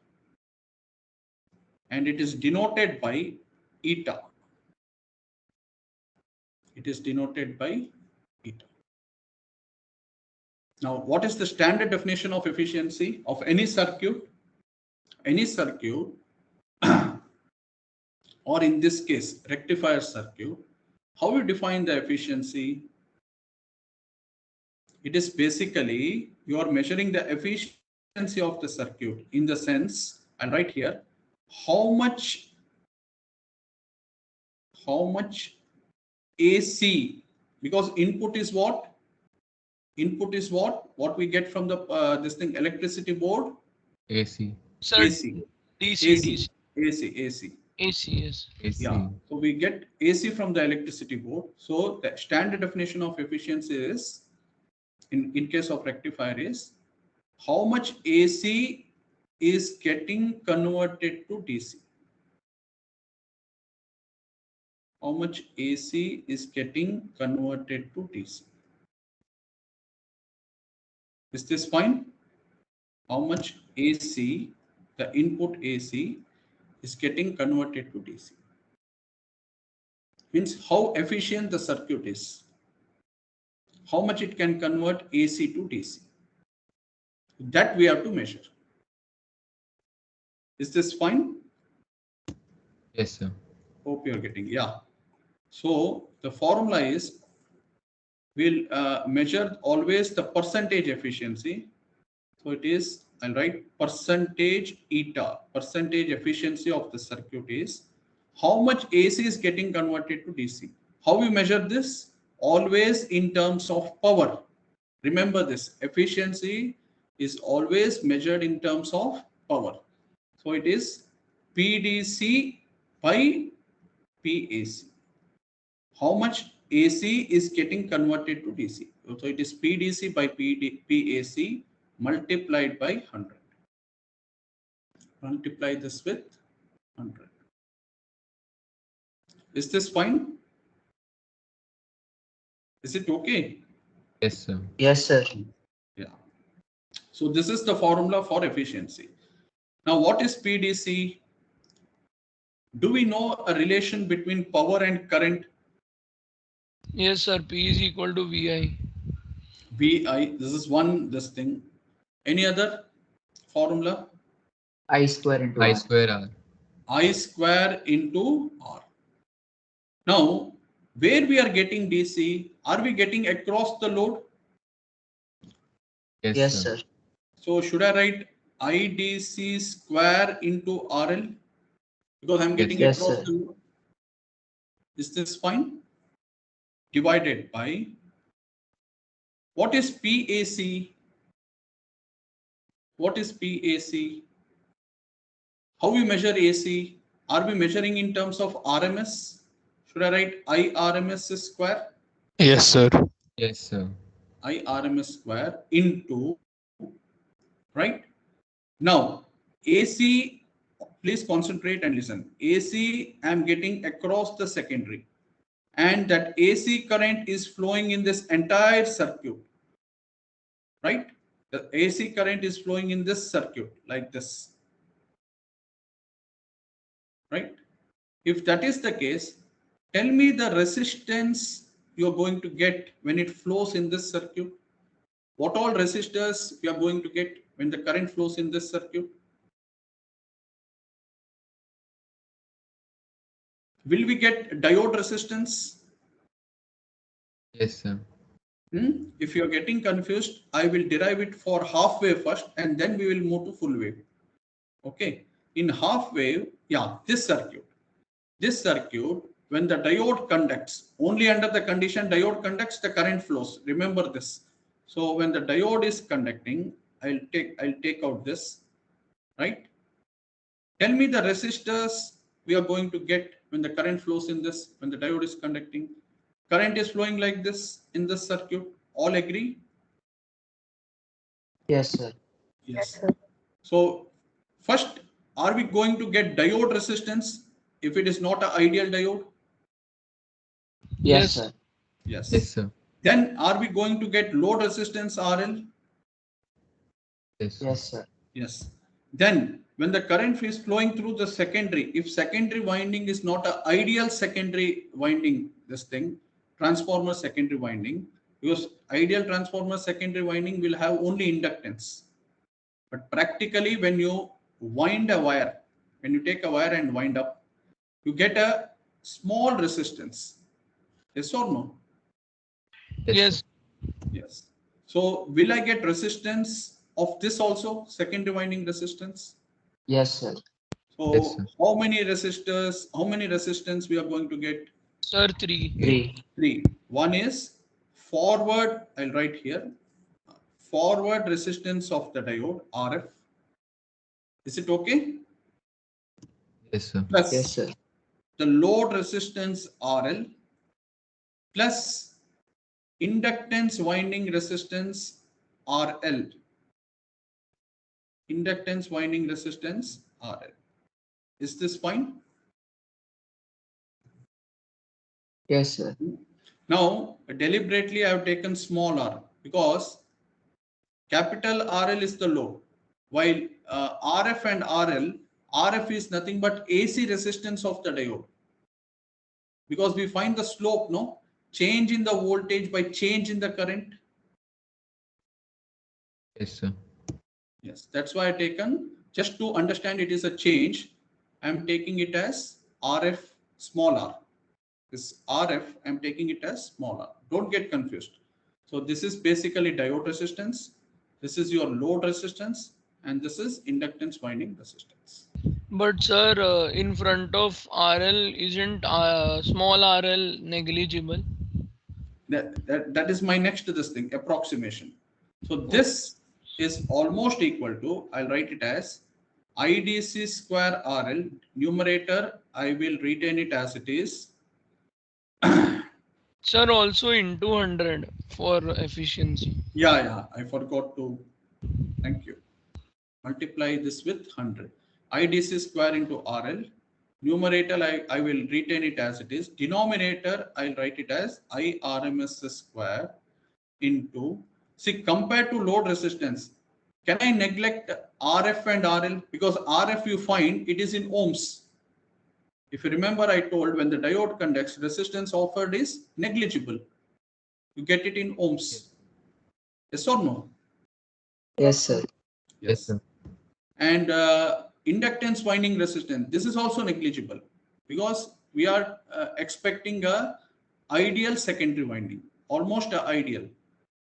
And it is denoted by eta. It is denoted by eta. Now, what is the standard definition of efficiency of any circuit? Any circuit, or in this case, rectifier circuit, how you define the efficiency? It is basically you are measuring the efficiency of the circuit in the sense, I'll write here, how much AC, because input is what? Input is what? What we get from the this thing, electricity board?
AC.
Sir,
AC.
DC.
AC.
Yes.
AC.
Yeah. So we get AC from the electricity board. So the standard definition of efficiency is, in case of rectifier, is how much AC is getting converted to DC. How much AC is getting converted to DC. Is this fine? How much AC, the input AC, is getting converted to DC. Means how efficient the circuit is. How much it can convert AC to DC. That we have to measure. Is this fine?
Yes, sir.
Hope you are getting, yeah. So the formula is, we'll measure always the percentage efficiency. So it is, I'll write percentage eta, percentage efficiency of the circuit is how much AC is getting converted to DC. How we measure this? Always in terms of power. Remember this, efficiency is always measured in terms of power. So it is PDC by PAC. How much AC is getting converted to DC? So it is PDC by PAC multiplied by 100. Multiply this with 100. Is this fine? Is it okay?
Yes, sir.
Yes, sir.
Yeah. So this is the formula for efficiency. Now what is PDC? Do we know a relation between power and current?
Yes, sir. P is equal to VI.
VI, this is one, this thing. Any other formula?
I square into
I
R.
square R.
I square into R. Now, where we are getting DC, are we getting across the load?
Yes,
Yes,
sir.
sir.
So should I write IDC square into RL? Because I'm getting
Yes,
across
sir.
the load. Is this fine? Divided by, what is PAC? What is PAC? How we measure AC? Are we measuring in terms of RMS? Should I write IRMS square?
Yes, sir.
Yes, sir.
IRMS square into, right? Now, AC, please concentrate and listen. AC, I'm getting across the secondary. And that AC current is flowing in this entire circuit, right? The AC current is flowing in this circuit like this, right? If that is the case, tell me the resistance you're going to get when it flows in this circuit. What all resistors we are going to get when the current flows in this circuit? Will we get diode resistance?
Yes, sir.
If you are getting confused, I will derive it for half wave first and then we will move to full wave. Okay. In half wave, yeah, this circuit, when the diode conducts, only under the condition diode conducts, the current flows. Remember this. So when the diode is conducting, I'll take out this, right? Tell me the resistors we are going to get when the current flows in this, when the diode is conducting. Current is flowing like this in this circuit. All agree?
Yes, sir.
Yes. So first, are we going to get diode resistance if it is not an ideal diode?
Yes,
Yes.
sir.
Yes.
Yes, sir.
Then are we going to get load resistance RL?
Yes, sir.
Yes, sir.
Yes. Then when the current is flowing through the secondary, if secondary winding is not an ideal secondary winding, this thing, transformer secondary winding, because ideal transformer secondary winding will have only inductance. But practically when you wind a wire, when you take a wire and wind up, you get a small resistance. Yes or no?
Yes.
Yes. So will I get resistance of this also, secondary winding resistance?
Yes, sir.
So
Yes, sir.
how many resistance we are going to get?
Sir, 3.
3.
3. One is forward, I'll write here, forward resistance of the diode, RF. Is it okay?
Yes, sir.
Plus
Yes, sir.
the load resistance RL plus inductance winding resistance RL. Inductance winding resistance RL. Is this fine?
Yes, sir.
Now, deliberately I have taken small r because capital RL is the load, while RF and RL, RF is nothing but AC resistance of the diode. Because we find the slope, no? Change in the voltage by change in the current.
Yes, sir.
Yes, that's why I taken, just to understand it is a change, I am taking it as RF small r. This RF, I'm taking it as small r. Don't get confused. So this is basically diode resistance. This is your load resistance, and this is inductance winding resistance.
But sir, in front of RL, isn't small RL negligible?
That is my next to this thing, approximation. So this is almost equal to, I'll write it as IDC square RL. Numerator, I will retain it as it is.
Sir, also in 200 for efficiency.
Yeah, I forgot to. Thank you. Multiply this with 100. IDC square into RL. Numerator, I will retain it as it is. Denominator, I'll write it as IRMS square into, see, compared to load resistance, can I neglect RF and RL? Because RF you find it is in ohms. If you remember, I told when the diode conducts, resistance offered is negligible. You get it in ohms. Yes or no?
Yes, sir.
Yes, sir.
And inductance winding resistance, this is also negligible because we are expecting a ideal secondary winding, almost a ideal.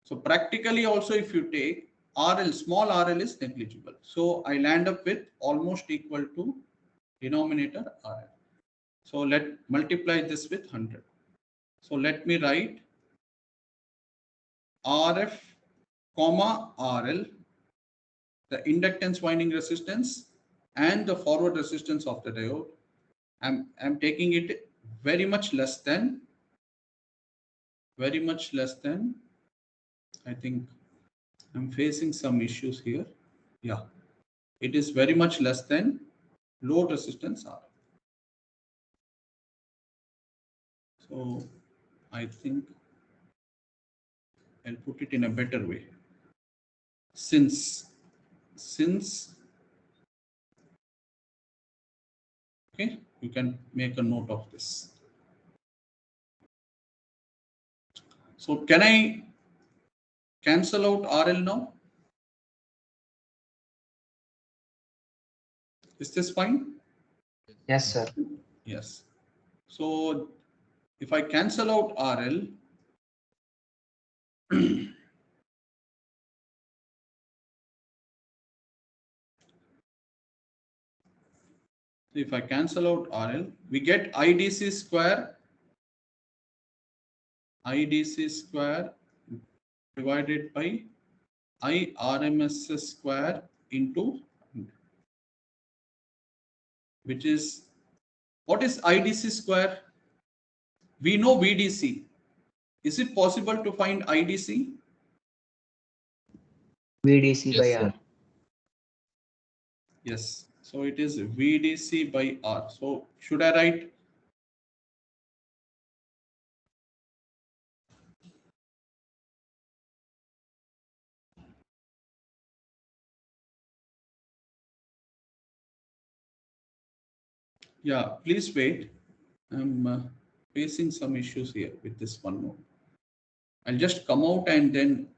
So practically also, if you take RL, small RL is negligible. So I land up with almost equal to denominator RL. So let multiply this with 100. So let me write RF comma RL, the inductance winding resistance and the forward resistance of the diode. I'm taking it very much less than, I think I'm facing some issues here. Yeah, it is very much less than load resistance R. So I think I'll put it in a better way. Since okay, you can make a note of this. So can I cancel out RL now? Is this fine?
Yes, sir.
Yes. So if I cancel out RL, if I cancel out RL, we get IDC square divided by IRMS square into, which is, what is IDC square? We know VDC. Is it possible to find IDC?
VDC by
Yes,
R.
sir.
Yes. So it is VDC by R. So should I write? Yeah, please wait. I'm facing some issues here with this one node. I'll just come out and then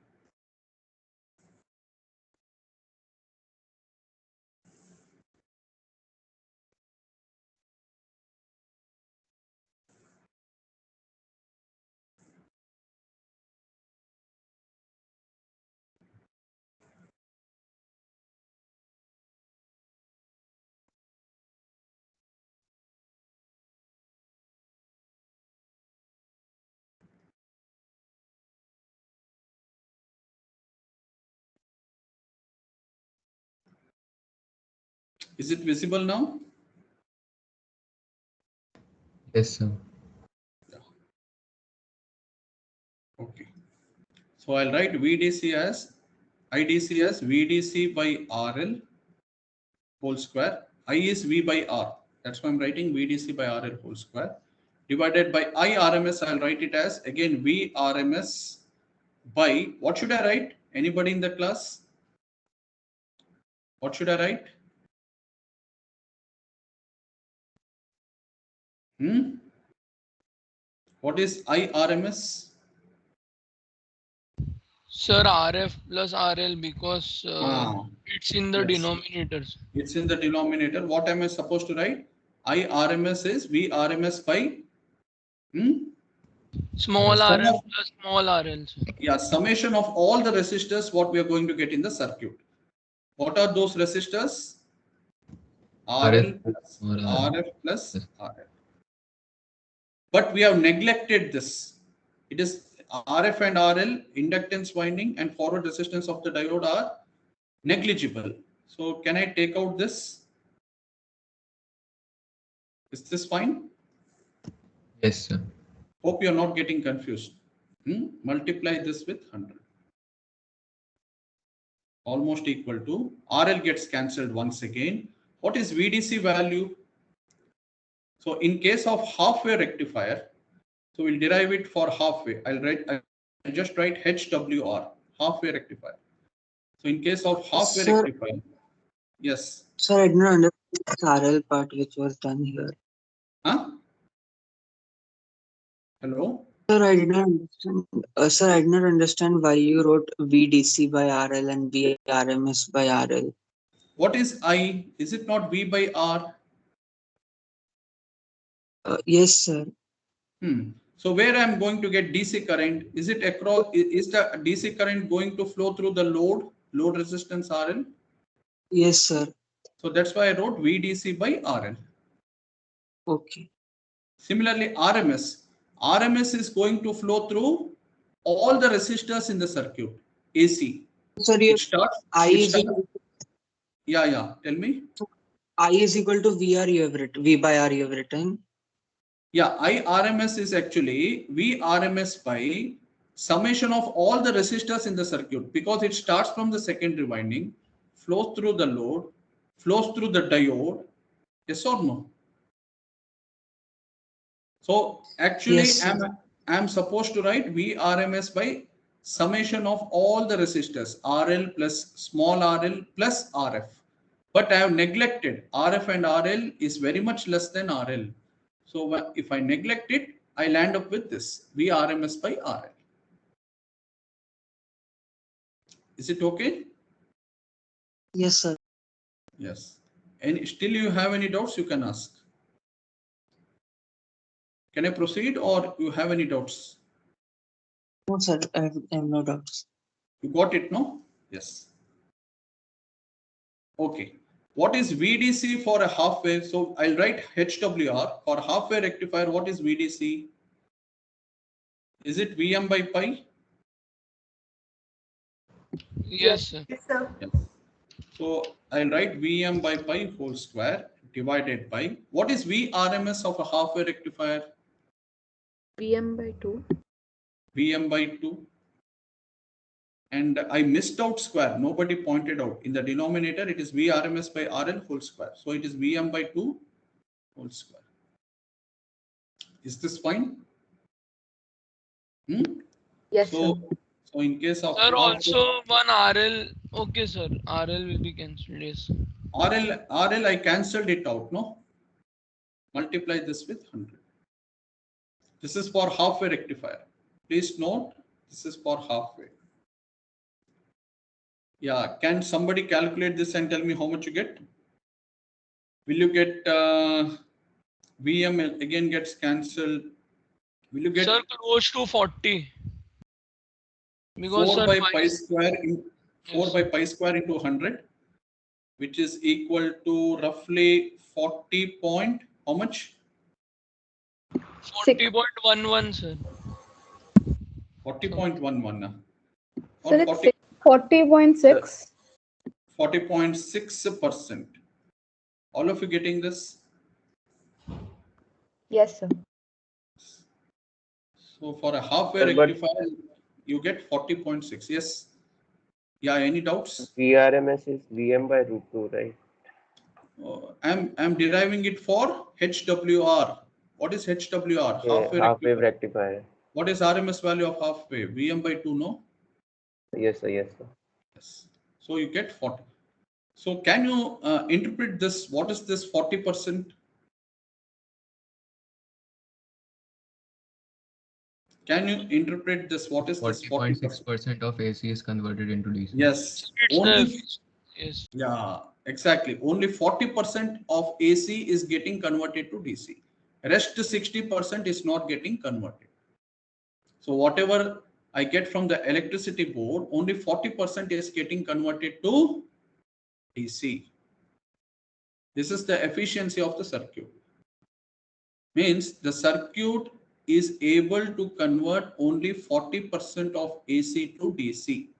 is it visible now?
Yes, sir.
Okay. So I'll write VDC as IDC as VDC by RL whole square. I is V by R. That's why I'm writing VDC by RL whole square. Divided by IRMS, I'll write it as again VRMS by, what should I write? Anybody in the class? What should I write? What is IRMS?
Sir, RF plus RL because it's in the
Yes.
denominators.
It's in the denominator. What am I supposed to write? IRMS is VRMS by Hmm?
Small
Sum
RL
of-
plus small RL, sir.
Yeah, summation of all the resistors what we are going to get in the circuit. What are those resistors? RL plus
or RL.
RF plus
Yes.
RL. But we have neglected this. It is RF and RL, inductance winding and forward resistance of the diode are negligible. So can I take out this? Is this fine?
Yes, sir.
Hope you're not getting confused. Multiply this with 100. Almost equal to RL gets cancelled once again. What is VDC value? So in case of half-wave rectifier, so we'll derive it for half-wave. I'll just write HWR, half-wave rectifier. So in case of half-wave
Sir.
rectifier, yes.
Sir, I did not understand this RL part which was done here.
Huh? Hello?
Sir, I did not understand. Sir, I did not understand why you wrote VDC by RL and VRMS by RL.
What is I? Is it not V by R?
Yes, sir.
So where I'm going to get DC current, is it across, is the DC current going to flow through the load resistance RL?
Yes, sir.
So that's why I wrote VDC by RL.
Okay.
Similarly, RMS. RMS is going to flow through all the resistors in the circuit, AC.
Sir, you
It starts,
I
it
is
starts-
equal,
yeah, tell me.
I is equal to VR you have written, V by R you have written.
Yeah, IRMS is actually VRMS by summation of all the resistors in the circuit, because it starts from the secondary winding, flows through the load, flows through the diode. Yes or no? So actually,
Yes, sir.
I'm supposed to write VRMS by summation of all the resistors, RL plus small RL plus RF. But I have neglected RF and RL is very much less than RL. So if I neglect it, I land up with this VRMS by RL. Is it okay?
Yes, sir.
Yes. And still you have any doubts, you can ask. Can I proceed or you have any doubts?
No, sir. I have no doubts.
You got it, no? Yes. Okay. What is VDC for a half wave? So I'll write HWR for half wave rectifier. What is VDC? Is it VM by pi?
Yes, sir.
Yes, sir.
Yes. So I'll write VM by pi whole square divided by, what is VRMS of a half wave rectifier?
VM by 2.
VM by 2. And I missed out square. Nobody pointed out. In the denominator, it is VRMS by RL whole square. So it is VM by 2 whole square. Is this fine?
Yes, sir.
So in case of
Sir, also one RL. Okay, sir. RL will be cancelled. Yes.
RL, I cancelled it out, no? Multiply this with 100. This is for half-wave rectifier. Please note, this is for half-wave. Yeah, can somebody calculate this and tell me how much you get? Will you get VM again gets cancelled? Will you get
Sir, close to 40. Because
4
sir,
by pi square in 4
Yes.
by pi square into 100, which is equal to roughly 40 point, how much?
40.11, sir.
40.11.
Sir,
Or
it's 40.6.
40.6%. All of you getting this?
Yes, sir.
So for a half-wave
Sir, but-
rectifier, you get 40.6. Yes. Yeah, any doubts?
VRMS is VM by root 2, right?
I'm deriving it for HWR. What is HWR?
Yeah, half-wave rectifier.
What is RMS value of half-wave? VM by 2, no?
Yes, sir. Yes, sir.
Yes. So you get 40. So can you interpret this? What is this 40%? Can you interpret this? What is this 40%?
40.6% of AC is converted into DC.
Yes.
It's
Only,
yes.
yeah, exactly. Only 40% of AC is getting converted to DC. Rest 60% is not getting converted. So whatever I get from the electricity board, only 40% is getting converted to DC. This is the efficiency of the circuit. Means the circuit is able to convert only 40% of AC to DC.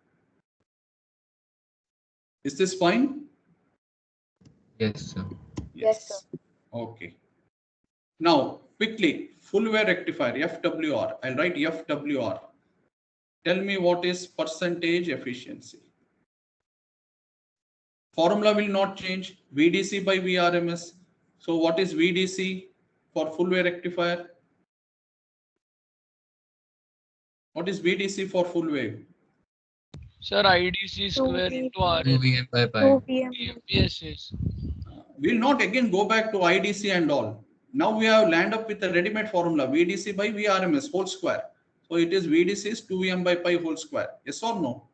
Is this fine?
Yes, sir.
Yes, sir.
Okay. Now, quickly, full wave rectifier, FWR. I'll write FWR. Tell me what is percentage efficiency. Formula will not change. VDC by VRMS. So what is VDC for full wave rectifier? What is VDC for full wave?
Sir, IDC square
2
into RL.
2 VM by pi.
2 PM.
Yes, yes.
We'll not again go back to IDC and all. Now we have land up with a ready-made formula, VDC by VRMS whole square. So it is VDC is 2M by pi whole square. Yes or no?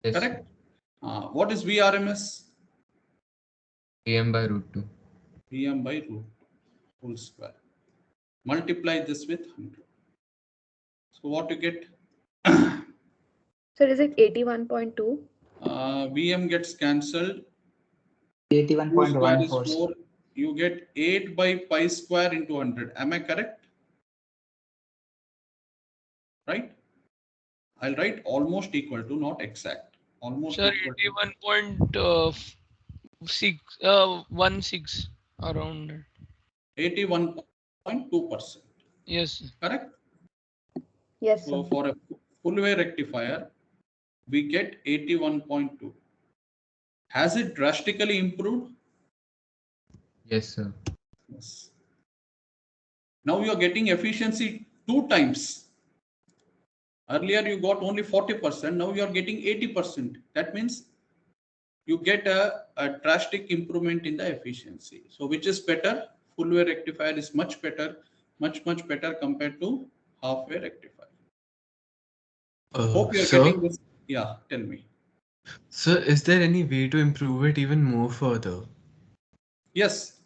Yes,
Correct? What is VRMS?
VM by root 2.
VM by root whole square. Multiply this with 100. So what you get?
Sir, is it 81.2?
VM gets cancelled. 2 square is
81.14.
4. You get 8 by pi square into 100. Am I correct? Right? I'll write almost equal to, not exact. Almost
Sir,
equal to
81.16 around.
81.2%.
Yes.
Correct?
Yes,
So
sir.
for a full wave rectifier, we get 81.2. Has it drastically improved?
Yes, sir.
Yes. Now you are getting efficiency 2 times. Earlier you got only 40%. Now you are getting 80%. That means you get a drastic improvement in the efficiency. So which is better? Full wave rectifier is much better, much better compared to half wave rectifier. Hope you are getting this. Yeah, tell me.
So, is there any way to improve it even more further?
Yes.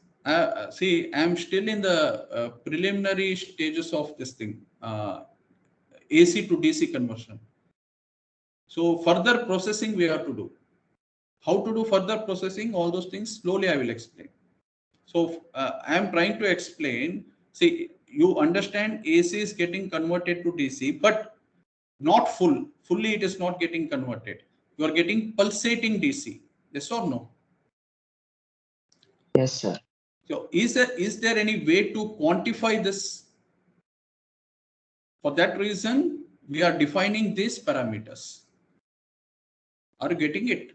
See, I'm still in the preliminary stages of this thing, AC to DC conversion. So further processing we have to do. How to do further processing? All those things slowly I will explain. So I am trying to explain. See, you understand AC is getting converted to DC, but not fully it is not getting converted. You are getting pulsating DC. Yes or no?
Yes, sir.
So is there any way to quantify this? For that reason, we are defining these parameters. Are you getting it?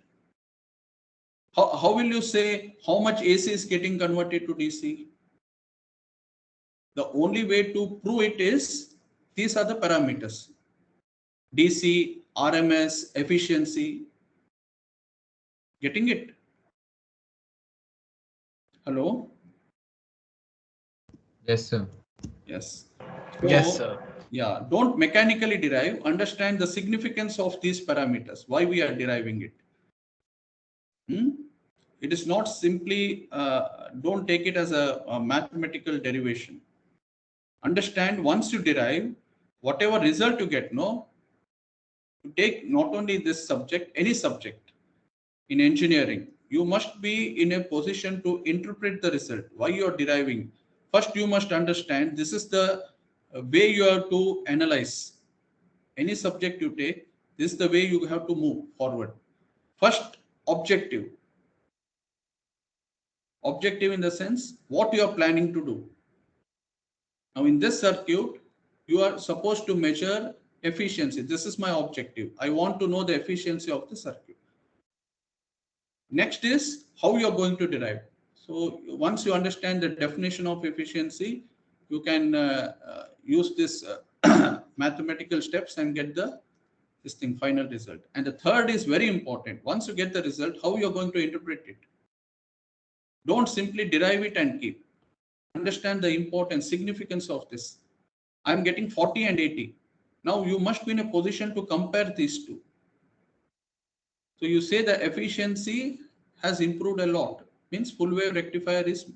How will you say how much AC is getting converted to DC? The only way to prove it is these are the parameters. DC, RMS, efficiency. Getting it? Hello?
Yes, sir.
Yes.
Yes, sir.
Yeah, don't mechanically derive. Understand the significance of these parameters, why we are deriving it. It is not simply, don't take it as a mathematical derivation. Understand once you derive, whatever result you get, no, you take not only this subject, any subject in engineering, you must be in a position to interpret the result, why you are deriving. First, you must understand this is the way you have to analyze. Any subject you take, this is the way you have to move forward. First, objective. Objective in the sense, what you are planning to do. Now in this circuit, you are supposed to measure efficiency. This is my objective. I want to know the efficiency of the circuit. Next is how you are going to derive. So once you understand the definition of efficiency, you can use this mathematical steps and get this thing final result. And the third is very important. Once you get the result, how you are going to interpret it. Don't simply derive it and keep. Understand the importance, significance of this. I'm getting 40 and 80. Now you must be in a position to compare these two. So you say the efficiency has improved a lot. Means full wave rectifier is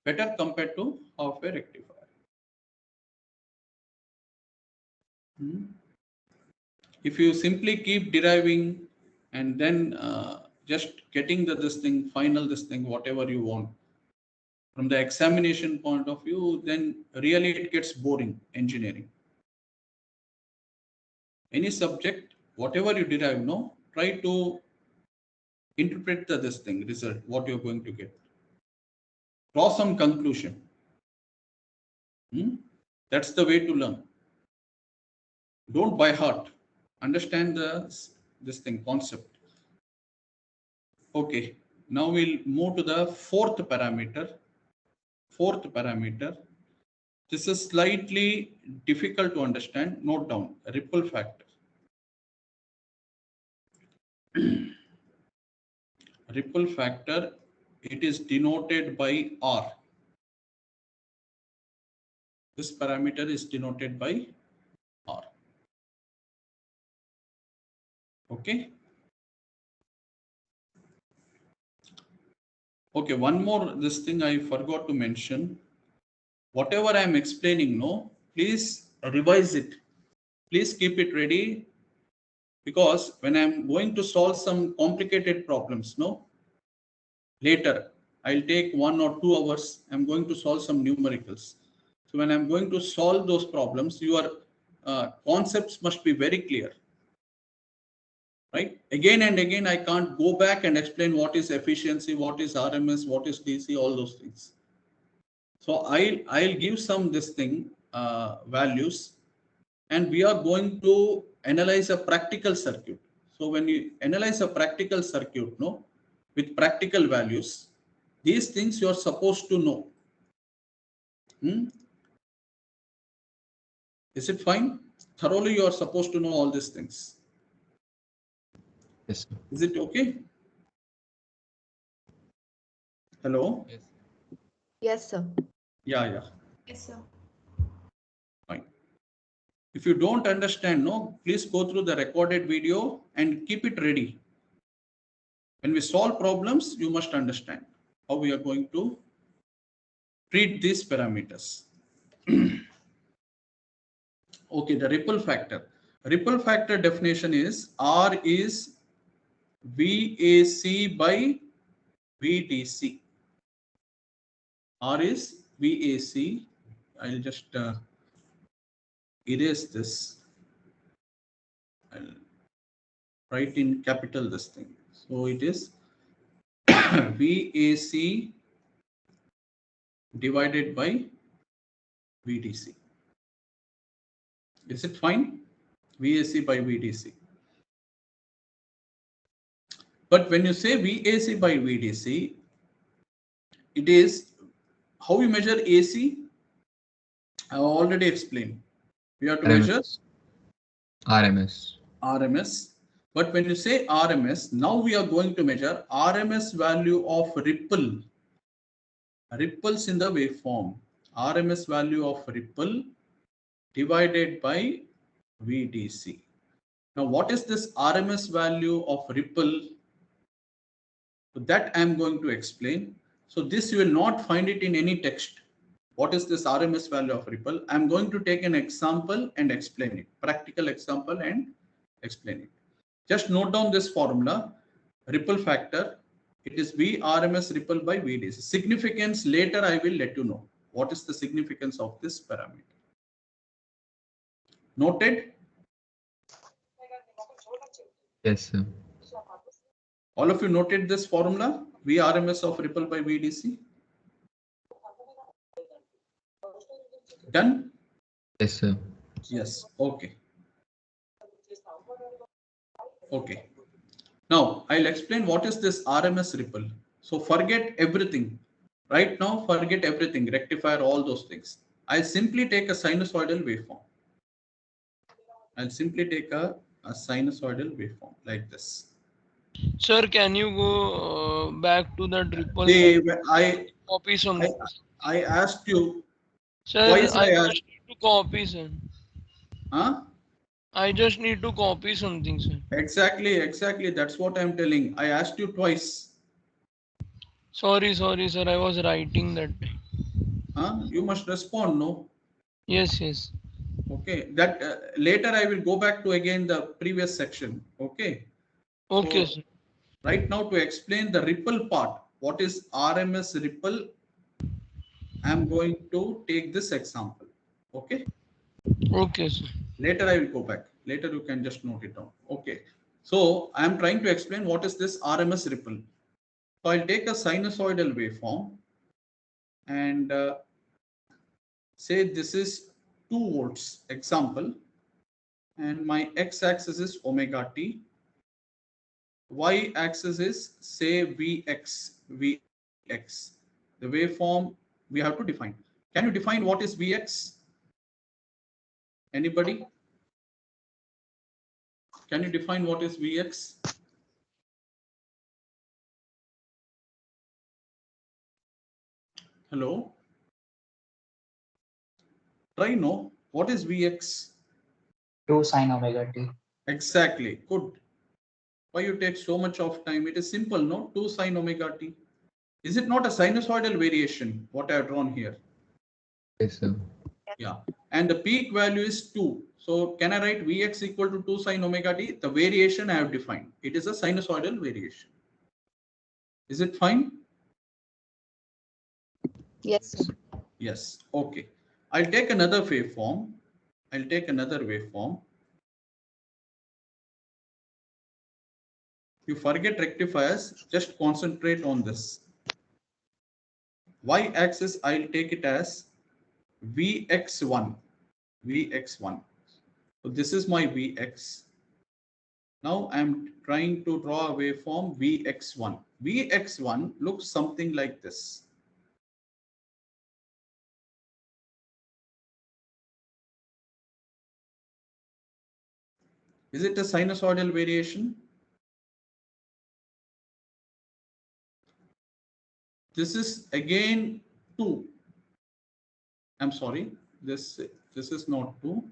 better compared to half-wave rectifier. If you simply keep deriving and then just getting this thing, whatever you want from the examination point of view, then really it gets boring, engineering. Any subject, whatever you derive, try to interpret this thing, result, what you're going to get. Draw some conclusion. That's the way to learn. Don't by heart. Understand this thing, concept. Okay, now we'll move to the fourth parameter. This is slightly difficult to understand. Note down, ripple factor. Ripple factor, it is denoted by R. This parameter is denoted by R. Okay. Okay, one more this thing I forgot to mention. Whatever I am explaining, please revise it. Please keep it ready, because when I'm going to solve some complicated problems, later I'll take 1 or 2 hours. I'm going to solve some numericals. So when I'm going to solve those problems, your concepts must be very clear. Right? Again and again, I can't go back and explain what is efficiency, what is RMS, what is DC, all those things. So I'll give some values, and we are going to analyze a practical circuit. So when you analyze a practical circuit, with practical values, these things you are supposed to know. Is it fine? Thoroughly, you are supposed to know all these things.
Yes, sir.
Is it okay? Hello?
Yes.
Yes, sir.
Yeah.
Yes, sir.
Fine. If you don't understand, please go through the recorded video and keep it ready. When we solve problems, you must understand how we are going to treat these parameters. Okay, the ripple factor. Ripple factor definition is R is VAC by VDC. R is VAC. I'll just erase this. I'll write in capital this thing. So it is VAC divided by VDC. Is it fine? VAC by VDC. But when you say VAC by VDC, it is how you measure AC. I have already explained. We have to measure RMS. But when you say RMS, now we are going to measure RMS value of ripples in the waveform. RMS value of ripple divided by VDC. Now, what is this RMS value of ripple? So that I am going to explain. So this you will not find it in any text. What is this RMS value of ripple? I am going to take an example and explain it. Practical example and explain it. Just note down this formula. Ripple factor. It is V RMS ripple by VDC. Significance later I will let you know. What is the significance of this parameter? Noted?
Yes, sir.
All of you noted this formula? V RMS of ripple by VDC? Done?
Yes, sir.
Yes. Okay. Okay. Now I'll explain what is this RMS ripple. So forget everything. Right now, forget everything. Rectifier, all those things. I'll simply take a sinusoidal waveform. I'll simply take a sinusoidal waveform like this.
Sir, can you go back to the ripple?
Copy something. I asked you.
Sir, I just need to copy, sir.
Huh?
I just need to copy something, sir.
Exactly. That's what I'm telling. I asked you twice.
Sorry, sir. I was writing that.
You must respond, no?
Yes, yes.
Okay, that later I will go back to again the previous section. Okay.
Okay,
So,
sir.
right now to explain the ripple part, what is RMS ripple? I'm going to take this example. Okay.
Okay, sir.
Later I will go back. Later you can just note it down. Okay. So I'm trying to explain what is this RMS ripple. So I'll take a sinusoidal waveform and say this is 2 volts example, and my x-axis is omega t. Y-axis is say Vx. The waveform we have to define. Can you define what is Vx? Anybody? Can you define what is Vx? Hello? Try no. What is Vx?
2 sin omega t.
Exactly. Good. Why you take so much of time? It is simple, no? 2 sin omega t. Is it not a sinusoidal variation? What I have drawn here.
Yes, sir.
Yeah. And the peak value is 2. So can I write Vx equal to 2 sin omega t? The variation I have defined. It is a sinusoidal variation. Is it fine?
Yes, sir.
Yes. Okay. I'll take another waveform. You forget rectifiers, just concentrate on this. Y-axis, I'll take it as Vx1. So this is my Vx. Now I'm trying to draw a waveform Vx1. Vx1 looks something like this. Is it a sinusoidal variation? This is again 2. I'm sorry, this is not 2.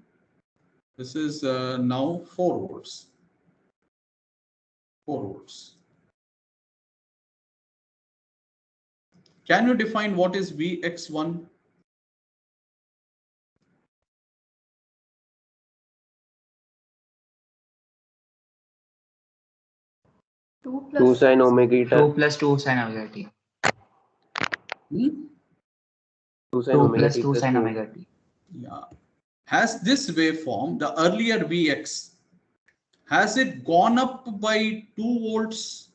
This is now 4 volts. 4 volts. Can you define what is Vx1?
Two
2
plus
sin omega t.
2 plus 2 sin omega t.
2 sin
2
omega
plus
t
2
plus
sin
2.
omega t.
Yeah. Has this waveform, the earlier Vx, has it gone up by 2 volts?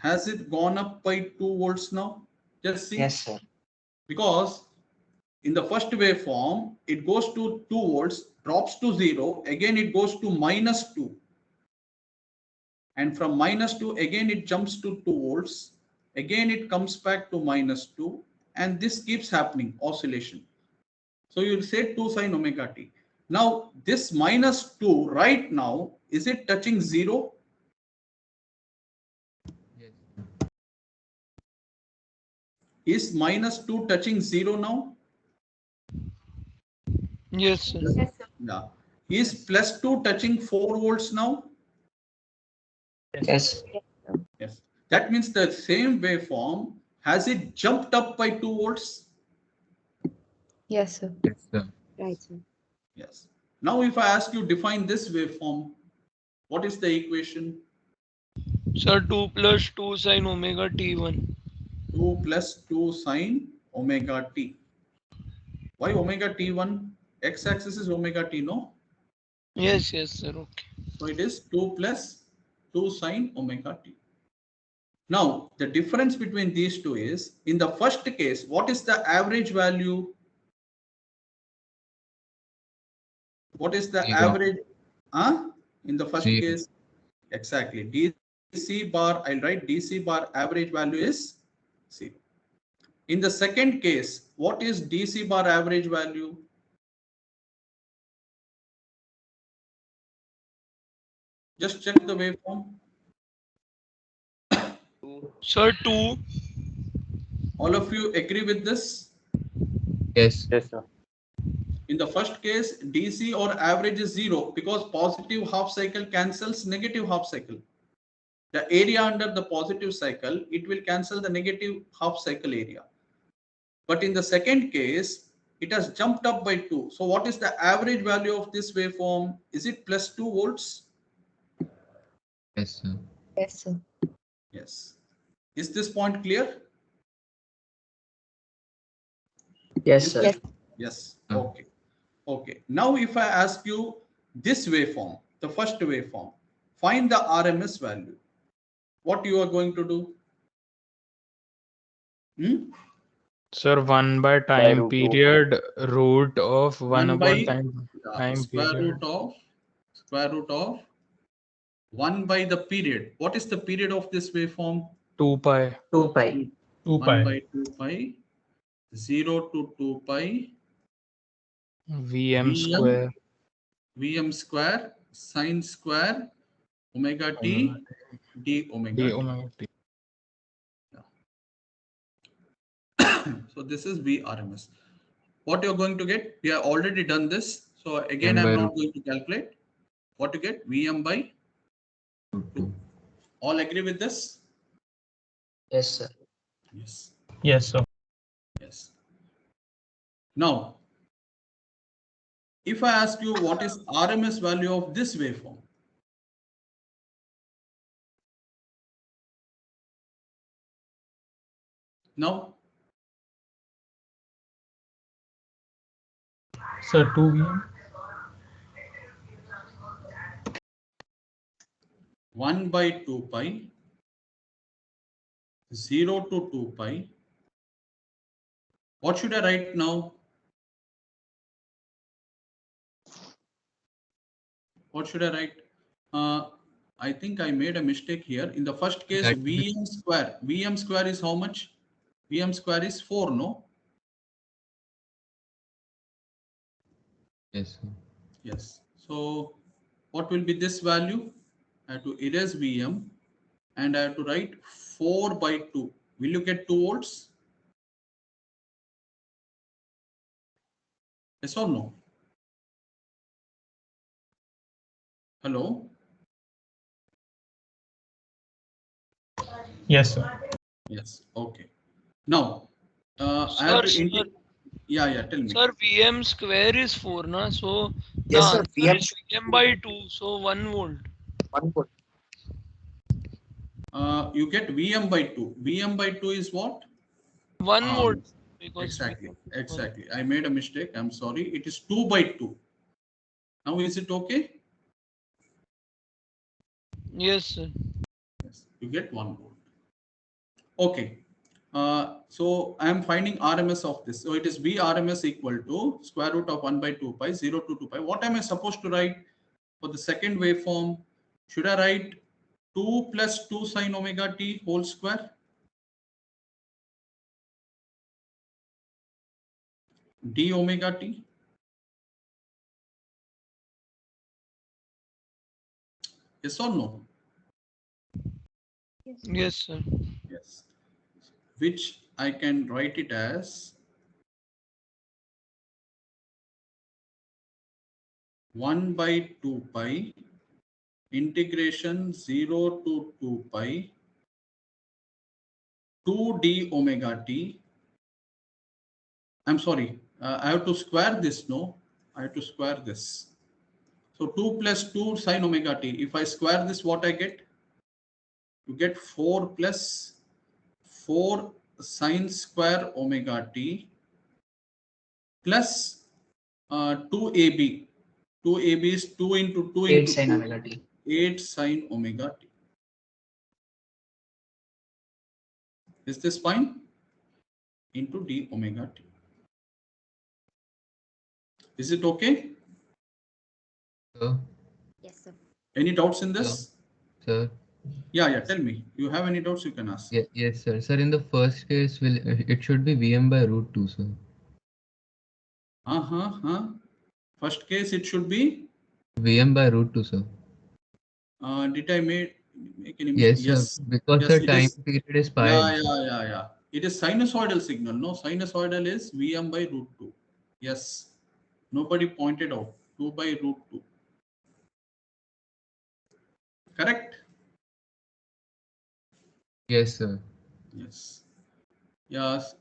Has it gone up by 2 volts now? Just see.
Yes, sir.
Because in the first waveform, it goes to 2 volts, drops to 0, again it goes to -2. And from -2, again it jumps to 2 volts. Again it comes back to -2. And this keeps happening, oscillation. So you'll say 2 sin omega t. Now this -2 right now, is it touching 0?
Yes.
Is -2 touching 0 now?
Yes, sir.
Yes, sir.
Yeah. Is +2 touching 4 volts now?
Yes.
Yes. That means the same waveform, has it jumped up by 2 volts?
Yes, sir.
Yes, sir.
Right, sir.
Yes. Now if I ask you define this waveform, what is the equation?
Sir, 2 plus 2 sin omega t1.
2 plus 2 sin omega t. Why omega t1? X-axis is omega t, no?
Yes, yes, sir. Okay.
So it is 2 plus 2 sin omega t. Now, the difference between these two is, in the first case, what is the average value? What is the
0.
average? In the first
0.
case, exactly. DC bar, I'll write DC bar average value is 0. In the second case, what is DC bar average value? Just check the waveform.
Sir, 2.
All of you agree with this?
Yes.
Yes, sir.
In the first case, DC or average is 0 because positive half cycle cancels negative half cycle. the area under the positive cycle, it will cancel the negative half cycle area. But in the second case, it has jumped up by 2. So what is the average value of this waveform? Is it plus 2 volts?
Yes, sir.
Yes, sir.
Yes. Is this point clear?
Yes, sir.
Yes.
Yes.
Hmm.
Okay. Okay. Now if I ask you this waveform, the first waveform, find the RMS value. What you are going to do?
Sir, 1 by
By
time
root 2.
period root of 1
1 by
upon time
square
period.
root of 1 by the period. What is the period of this waveform?
2 pi.
2 pi.
2
1
pi.
by 2 pi, 0 to 2 pi,
Vm square.
Vm square, sine square, omega t, d omega
D
t.
omega t.
So this is VRMS. What you're going to get? We have already done this. So again,
Vm by
I'm not
root
going to calculate. What you get? Vm by 2. All agree with this?
Yes, sir.
Yes.
Yes, sir.
Yes. Now, if I ask you what is RMS value of this waveform? Now,
Sir, 2 VM.
1 by 2 pi, 0 to 2 pi. What should I write now? What should I write? I think I made a mistake here. In the first case,
That will be-
Vm square. Vm square is how much? Vm square is 4, no?
Yes, sir.
Yes. So what will be this value? I have to erase Vm and I have to write 4 by 2. Will you get 2 volts? Yes or no? Hello?
Yes, sir.
Yes. Okay. Now, I
Sir,
have to
sir,
yeah, tell me.
sir, Vm square is 4, na? So
Yes,
the
sir.
answer
VM
is Vm by 2, so 1 volt.
1 volt.
You get Vm by 2. Vm by 2 is what?
1 volt. Because
Exactly. I made a mistake. I'm sorry. It is 2 by 2. Now, is it okay?
Yes, sir.
Yes. You get 1 volt. Okay. So I am finding RMS of this. So it is VRMS equal to square root of 1 by 2 pi, 0 to 2 pi. What am I supposed to write for the second waveform? Should I write 2 plus 2 sine omega t whole square? D omega t? Yes or no?
Yes, sir.
Yes. Which I can write it as 1 by 2 pi integration 0 to 2 pi 2 d omega t. I'm sorry, I have to square this, no? I have to square this. So 2 plus 2 sine omega t. If I square this, what I get? You get 4 plus 4 sine square omega t plus 2ab. 2ab is 2 into 2
8
into
sin
2.
omega t.
8 sine omega t. Is this fine? Into d omega t. Is it okay?
Sir,
Yes, sir.
Any doubts in this?
sir.
Yeah, tell me. You have any doubts, you can ask.
Yes, sir. Sir, in the first case, it should be Vm by root 2, sir.
First case, it should be.
Vm by root 2, sir.
Did I make any mistake?
Yes, sir.
Yes.
Because
Yes,
the
it
time
is.
period is pi.
Yeah. It is sinusoidal signal. No, sinusoidal is Vm by root 2. Yes. Nobody pointed out. 2 by root 2. Correct?
Yes, sir.
Yes. Yes.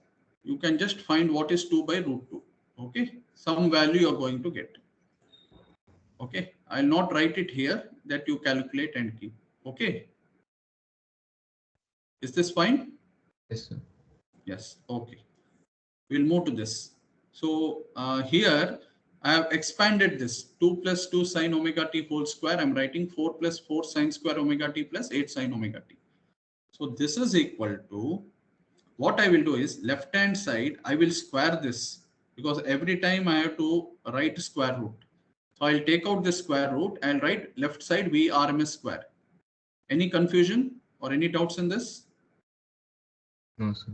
You can just find what is 2 by root 2. Okay. Some value you are going to get. Okay. I'll not write it here, that you calculate and keep. Okay. Is this fine?
Yes, sir.
Yes. Okay. We'll move to this. So here I have expanded this 2 plus 2 sine omega t whole square. I'm writing 4 plus 4 sine square omega t plus 8 sine omega t. So this is equal to, what I will do is left hand side, I will square this because every time I have to write square root. So I'll take out the square root and write left side V RMS square. Any confusion or any doubts in this?
No, sir.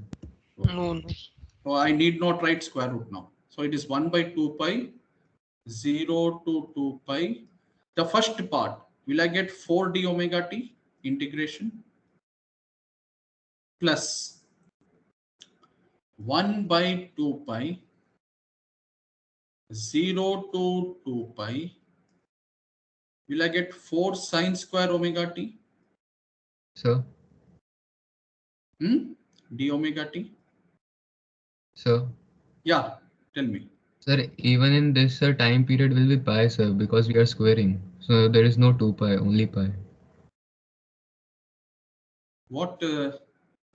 No, no.
So I need not write square root now. So it is 1 by 2 pi 0 to 2 pi. The first part, will I get 4d omega t integration plus 1 by 2 pi 0 to 2 pi. Will I get 4 sine square omega t?
Sir.
D omega t?
Sir.
Yeah, tell me.
Sir, even in this time period will be pi, sir, because we are squaring. So there is no 2 pi, only pi.
What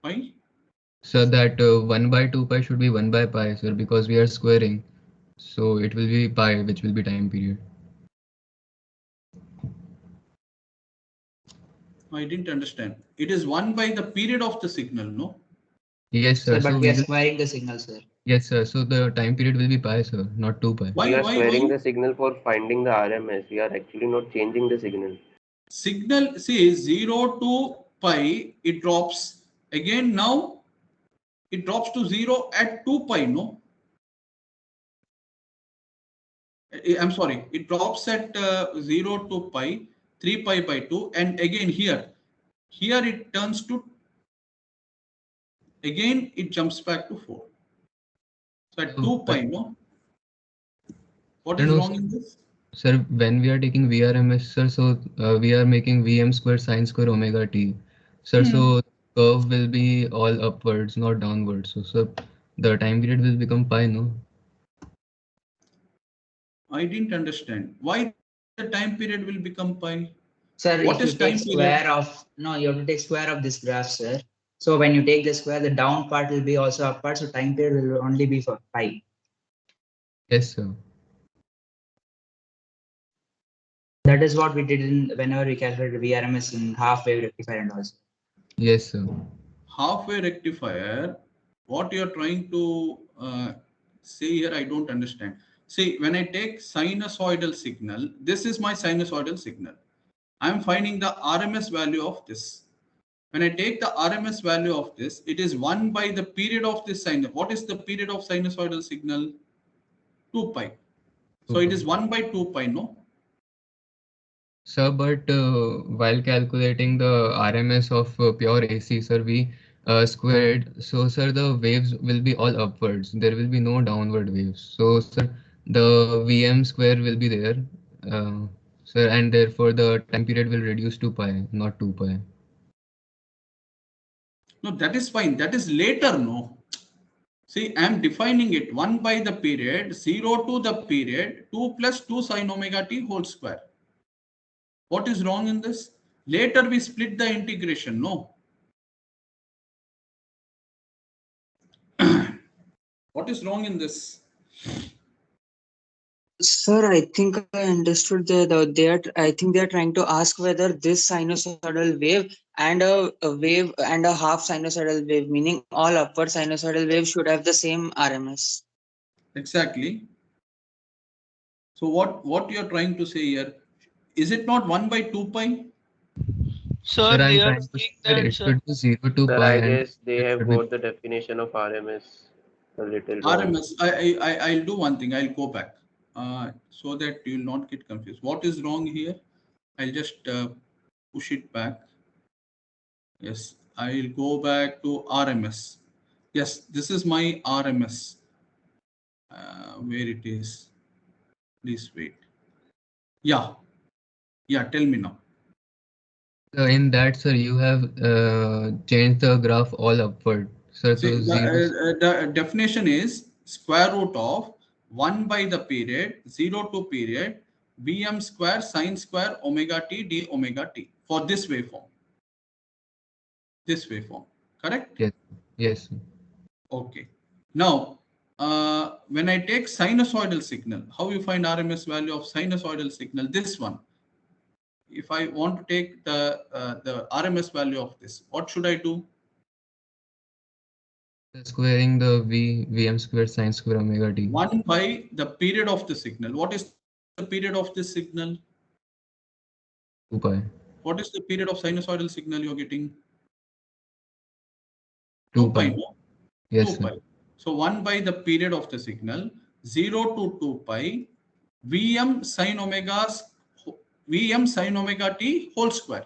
pi?
So that 1 by 2 pi should be 1 by pi, sir, because we are squaring. So it will be pi, which will be time period.
I didn't understand. It is 1 by the period of the signal, no?
Yes, sir.
Sir, but
So
we are
will...
squaring the signal, sir.
Yes, sir. So the time period will be pi, sir, not 2 pi.
We are squaring the signal for finding the RMS. We are actually not changing the signal.
Signal, see, 0 to pi, it drops. Again, now it drops to 0 at 2 pi, no? I'm sorry, it drops at 0 to pi, 3 pi by 2. And again here it turns to, again it jumps back to 4. So at 2 pi, no? What is wrong in this?
Sir, when we are taking VRMS, sir, so we are making Vm square sine square omega t. Sir, so curve will be all upwards, not downwards. So, sir, the time period will become pi, no?
I didn't understand. Why the time period will become pi?
Sir,
What
if you
is
take
time period?
square of, no, you have to take square of this graph, sir. So when you take the square, the down part will be also upward. So time period will only be for pi.
Yes, sir.
That is what we did in whenever we calculated VRMS in half wave rectifier and also.
Yes, sir.
Half-wave rectifier, what you are trying to say here, I don't understand. See, when I take sinusoidal signal, this is my sinusoidal signal. I'm finding the RMS value of this. When I take the RMS value of this, it is 1 by the period of this sinus. What is the period of sinusoidal signal? 2 pi. So it is 1 by 2 pi, no?
Sir, but while calculating the RMS of pure AC, sir, we squared. So, sir, the waves will be all upwards. There will be no downward waves. So, sir, the Vm square will be there, sir, and therefore the time period will reduce to pi, not 2 pi.
No, that is fine. That is later, no? See, I am defining it 1 by the period, 0 to the period, 2 plus 2 sine omega t whole square. What is wrong in this? Later we split the integration, no? What is wrong in this?
Sir, I think I understood I think they are trying to ask whether this sinusoidal wave and a wave and a half sinusoidal wave, meaning all upward sinusoidal waves, should have the same RMS.
Exactly. So what you are trying to say here? Is it not 1 by 2 pi?
Sir,
I'm
they are
trying to
saying
say
that,
it
sir.
should be 0 to
Sir,
pi
I
and
guess they
it
have
should be
got the definition of RMS a little wrong.
RMS. I'll do one thing. I'll go back so that you will not get confused. What is wrong here? I'll just push it back. Yes, I'll go back to RMS. Yes, this is my RMS. Where it is? Please wait. Yeah. Tell me now.
So in that, sir, you have changed the graph all upward. Sir,
See,
so zeros.
the definition is square root of 1 by the period, 0 to period, Vm square sine square omega t d omega t for this waveform. This waveform, correct?
Yes. Yes. Sir.
Okay. Now, when I take sinusoidal signal, how you find RMS value of sinusoidal signal? This one. If I want to take the RMS value of this, what should I do?
Squaring the Vm square sine square omega t.
1 by the period of the signal. What is the period of this signal?
2 pi.
What is the period of sinusoidal signal you're getting?
2
2 pi,
pi.
no?
Yes,
2
sir.
pi. So 1 by the period of the signal, 0 to 2 pi, Vm sine omega t whole square.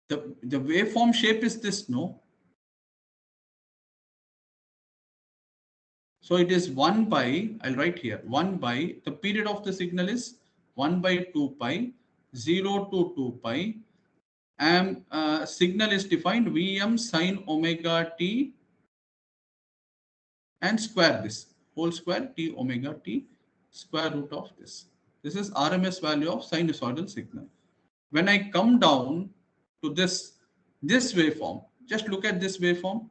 The waveform shape is this, no? So it is 1 by, I'll write here, 1 by, the period of the signal is 1 by 2 pi, 0 to 2 pi, and signal is defined Vm sine omega t and square this, whole square t omega t, square root of this. This is RMS value of sinusoidal signal. When I come down to this waveform, just look at this waveform.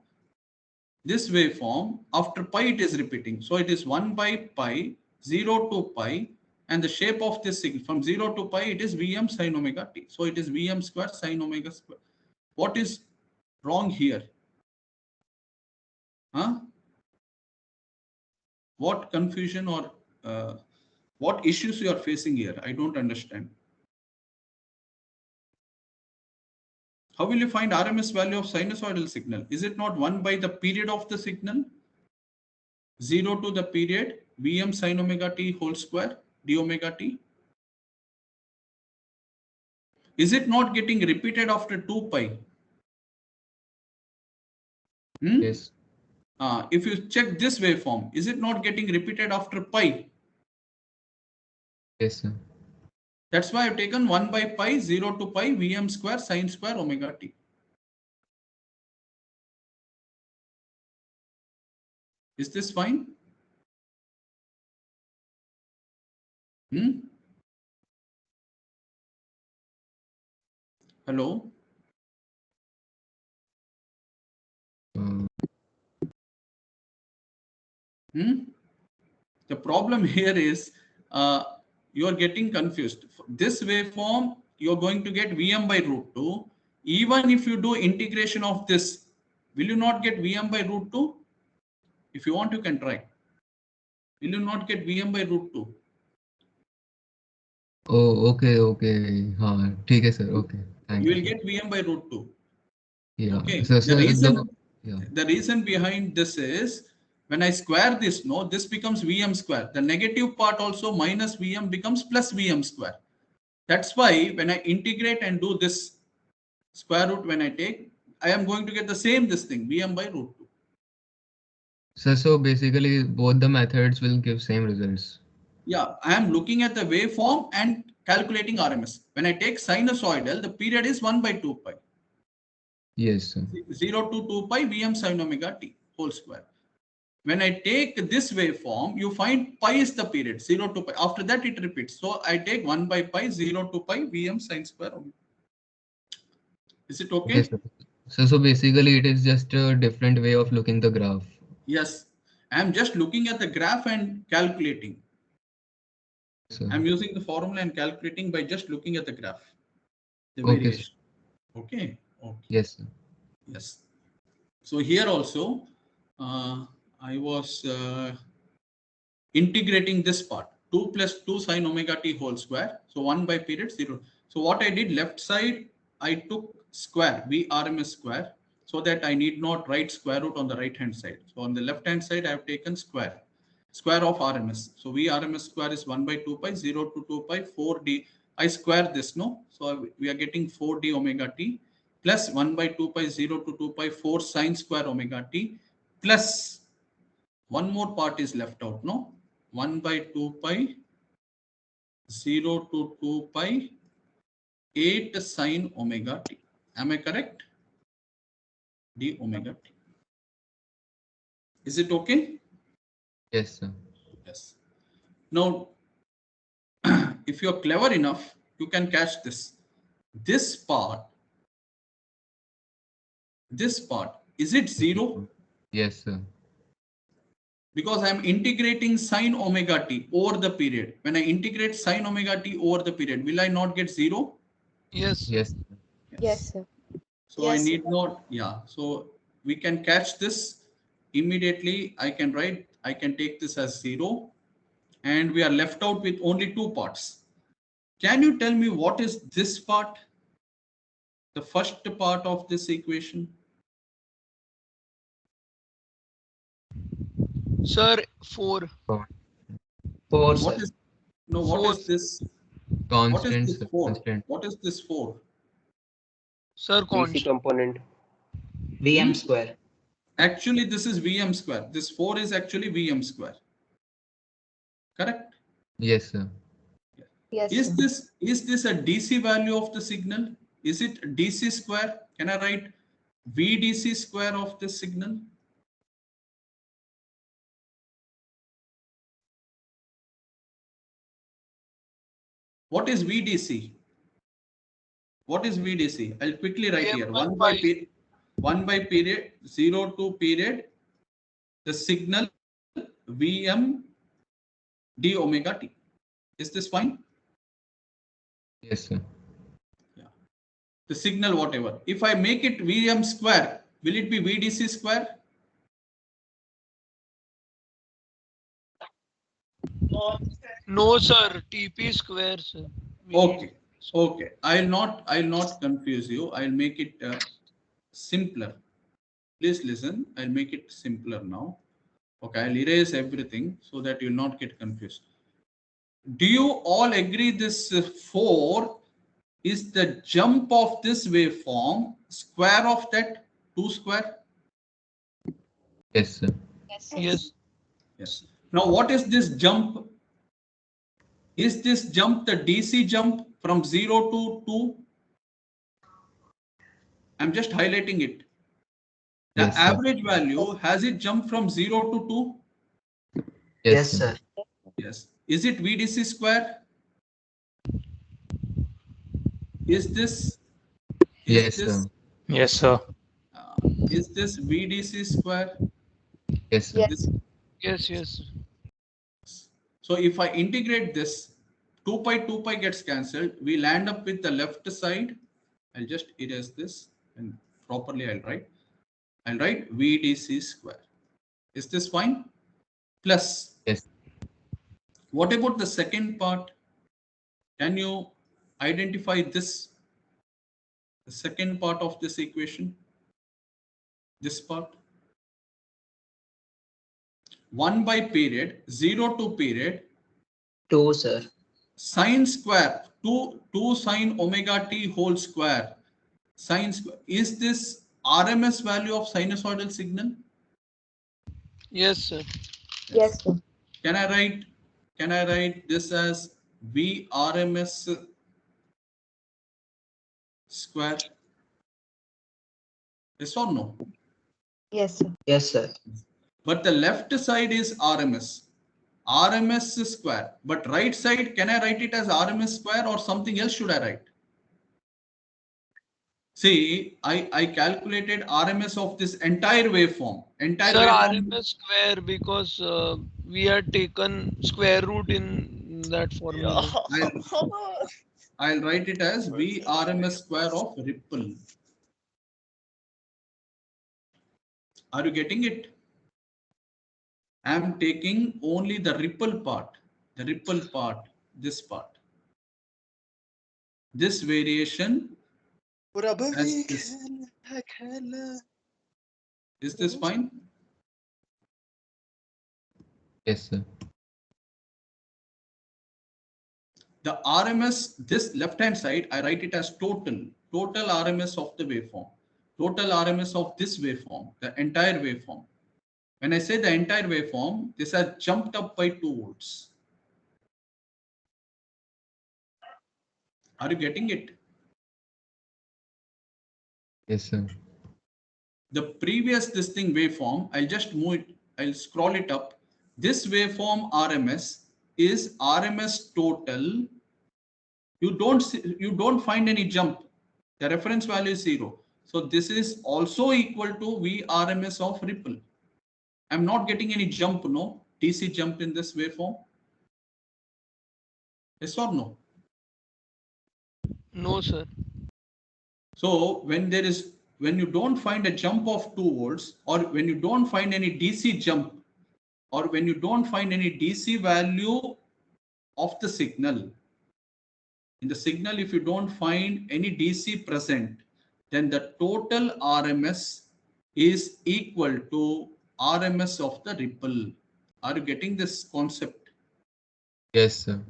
This waveform, after pi it is repeating. So it is 1 by pi, 0 to pi, and the shape of this signal from 0 to pi, it is Vm sine omega t. So it is Vm square sine omega square. What is wrong here? Huh? What confusion or what issues you are facing here? I don't understand. How will you find RMS value of sinusoidal signal? Is it not 1 by the period of the signal? 0 to the period, Vm sine omega t whole square, d omega t. Is it not getting repeated after 2 pi?
Yes.
If you check this waveform, is it not getting repeated after pi?
Yes, sir.
That's why I've taken 1 by pi, 0 to pi, Vm square sine square omega t. Is this fine? Hello? The problem here is you're getting confused. This waveform, you're going to get Vm by root 2. Even if you do integration of this, will you not get Vm by root 2? If you want, you can try. Will you not get Vm by root 2?
Oh, okay, okay. हाँ, ठीक है, sir. Okay. Thank
You
you,
will
sir.
get Vm by root 2.
Yeah.
Okay.
So, sir,
The reason behind this is when I square this, no, this becomes Vm square. The negative part also minus Vm becomes plus Vm square. That's why when I integrate and do this square root, when I take, I am going to get the same this thing, Vm by root 2.
So basically both the methods will give same results.
Yeah, I am looking at the waveform and calculating RMS. When I take sinusoidal, the period is 1 by 2 pi.
Yes, sir.
0 to 2 pi Vm sine omega t whole square. When I take this waveform, you find pi is the period, 0 to pi. After that, it repeats. So I take 1 by pi, 0 to pi, Vm sine square omega. Is it okay?
Yes, sir. So basically it is just a different way of looking the graph.
Yes. I am just looking at the graph and calculating.
Sir.
I'm using the formula and calculating by just looking at the graph. The
Okay,
variation.
sir.
Okay. Okay.
Yes, sir.
Yes. So here also, I was integrating this part. 2 plus 2 sine omega t whole square. So 1 by period 0. So what I did, left side, I took square, V RMS square, so that I need not write square root on the right hand side. So on the left hand side, I have taken square of RMS. So V RMS square is 1 by 2 pi, 0 to 2 pi, 4d. I square this, no? So we are getting 4d omega t plus 1 by 2 pi, 0 to 2 pi, 4 sine square omega t plus one more part is left out, no? 1 by 2 pi, 0 to 2 pi, 8 sine omega t. Am I correct? D omega t. Is it okay?
Yes, sir.
Yes. Now, if you're clever enough, you can catch this. This part, is it 0?
Yes, sir.
Because I'm integrating sine omega t over the period. When I integrate sine omega t over the period, will I not get 0?
Yes.
Yes.
Yes, sir.
So I need not, yeah. So we can catch this immediately. I can take this as 0. And we are left out with only 2 parts. Can you tell me what is this part? The first part of this equation?
Sir, 4.
4,
What
sir.
is, no, what
Four.
is this?
Constant,
What is this
sir.
4?
Constant.
What is this 4?
Sir,
DC
constant.
component.
VM square.
Actually, this is Vm square. This 4 is actually Vm square. Correct?
Yes, sir.
Yes,
Is
sir.
this a DC value of the signal? Is it DC square? Can I write VDC square of the signal? What is VDC? What is VDC? I'll quickly write here. 1 by period, 0 to period, the signal Vm d omega t. Is this fine?
Yes, sir.
Yeah. The signal whatever. If I make it Vm square, will it be VDC square?
No, sir. TP square, sir.
Okay. Okay. I'll not confuse you. I'll make it simpler. Please listen. I'll make it simpler now. Okay. I'll erase everything so that you'll not get confused. Do you all agree this 4 is the jump of this waveform square of that 2 square?
Yes, sir.
Yes.
Yes. Now what is this jump? Is this jump the DC jump from 0 to 2? I'm just highlighting it. The
Yes, sir.
average value, has it jumped from 0 to 2?
Yes,
sir.
Yes. Is it VDC square? Is this?
Yes, sir.
Yes, sir.
Is this VDC square?
Yes, sir.
This,
Yes.
so if I integrate this, 2 pi gets cancelled. We land up with the left side. I'll just erase this and properly I'll write VDC square. Is this fine? Plus.
Yes.
What about the second part? Can you identify this? The second part of this equation? This part? 1 by period, 0 to period.
2, sir.
Sine square, 2 sine omega t whole square. Sine square. Is this RMS value of sinusoidal signal?
Yes, sir.
Yes, sir.
Can I write this as VRMS square? Yes or no?
Yes, sir.
Yes, sir.
But the left side is RMS. RMS square. But right side, can I write it as RMS square or something else should I write? See, I calculated RMS of this entire waveform.
Sir, RMS square because we had taken square root in that formula.
I'll write it as VRMS square of ripple. Are you getting it? I'm taking only the ripple part, this part. This variation. Is this fine?
Yes, sir.
The RMS, this left-hand side, I write it as total RMS of the waveform. Total RMS of this waveform, the entire waveform. When I say the entire waveform, this has jumped up by 2 volts. Are you getting it?
Yes, sir.
The previous this thing waveform, I'll just move it, I'll scroll it up. This waveform RMS is RMS total. You don't find any jump. The reference value is 0. So this is also equal to VRMS of ripple. I'm not getting any jump, no? DC jump in this waveform. Yes or no?
No, sir.
So when you don't find a jump of 2 volts, or when you don't find any DC jump, or when you don't find any DC value of the signal, in the signal, if you don't find any DC present, then the total RMS is equal to RMS of the ripple. Are you getting this concept?
Yes, sir.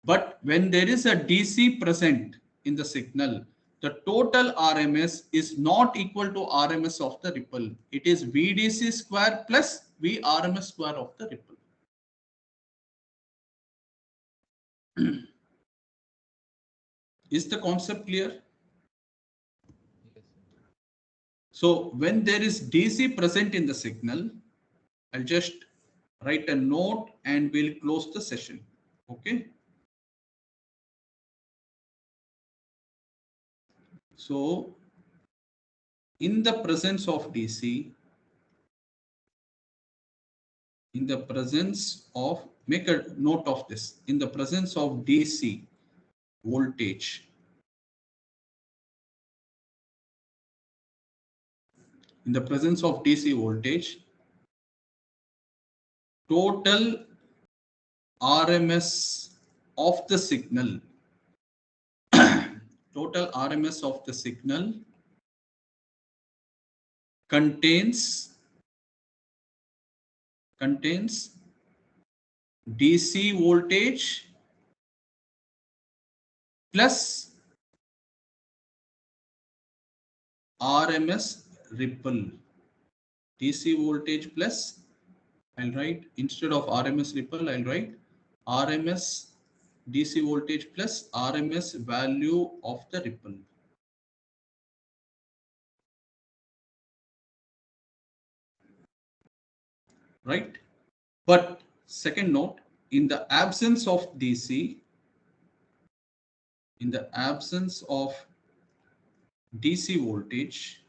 But when there is a DC present in the signal, the total RMS is not equal to RMS of the ripple. It is VDC square plus VRMS square of the ripple. Is the concept clear? So when there is DC present in the signal, I'll just write a note and we'll close the session. Okay. So in the presence of DC, in the presence of, make a note of this, in the presence of DC voltage, in the presence of DC voltage, total RMS of the signal, total RMS of the signal contains DC voltage plus RMS ripple. DC voltage plus, I'll write, instead of RMS ripple, I'll write RMS DC voltage plus RMS value of the ripple. Right? But second note, in the absence of DC, in the absence of DC voltage,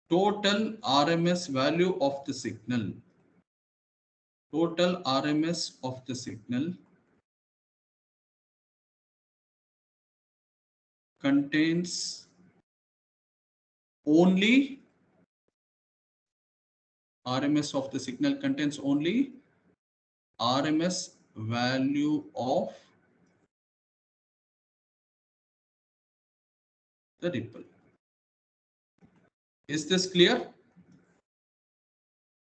total RMS value of the signal, total RMS of the signal contains only, RMS of the signal contains only RMS value of the ripple. Is this clear?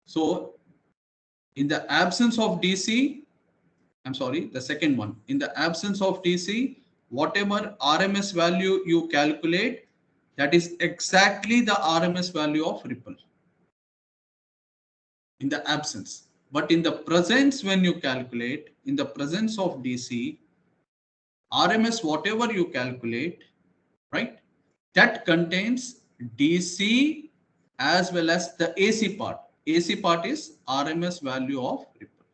So in the absence of DC, I'm sorry, the second one, in the absence of DC, whatever RMS value you calculate, that is exactly the RMS value of ripple. In the absence. But in the presence, when you calculate, in the presence of DC, RMS, whatever you calculate, right, that contains DC as well as the AC part. AC part is RMS value of ripple.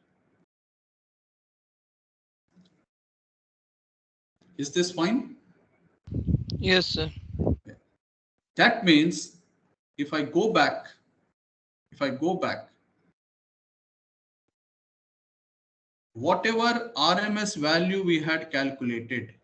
Is this fine?
Yes, sir.
That means if I go back, whatever RMS value we had calculated,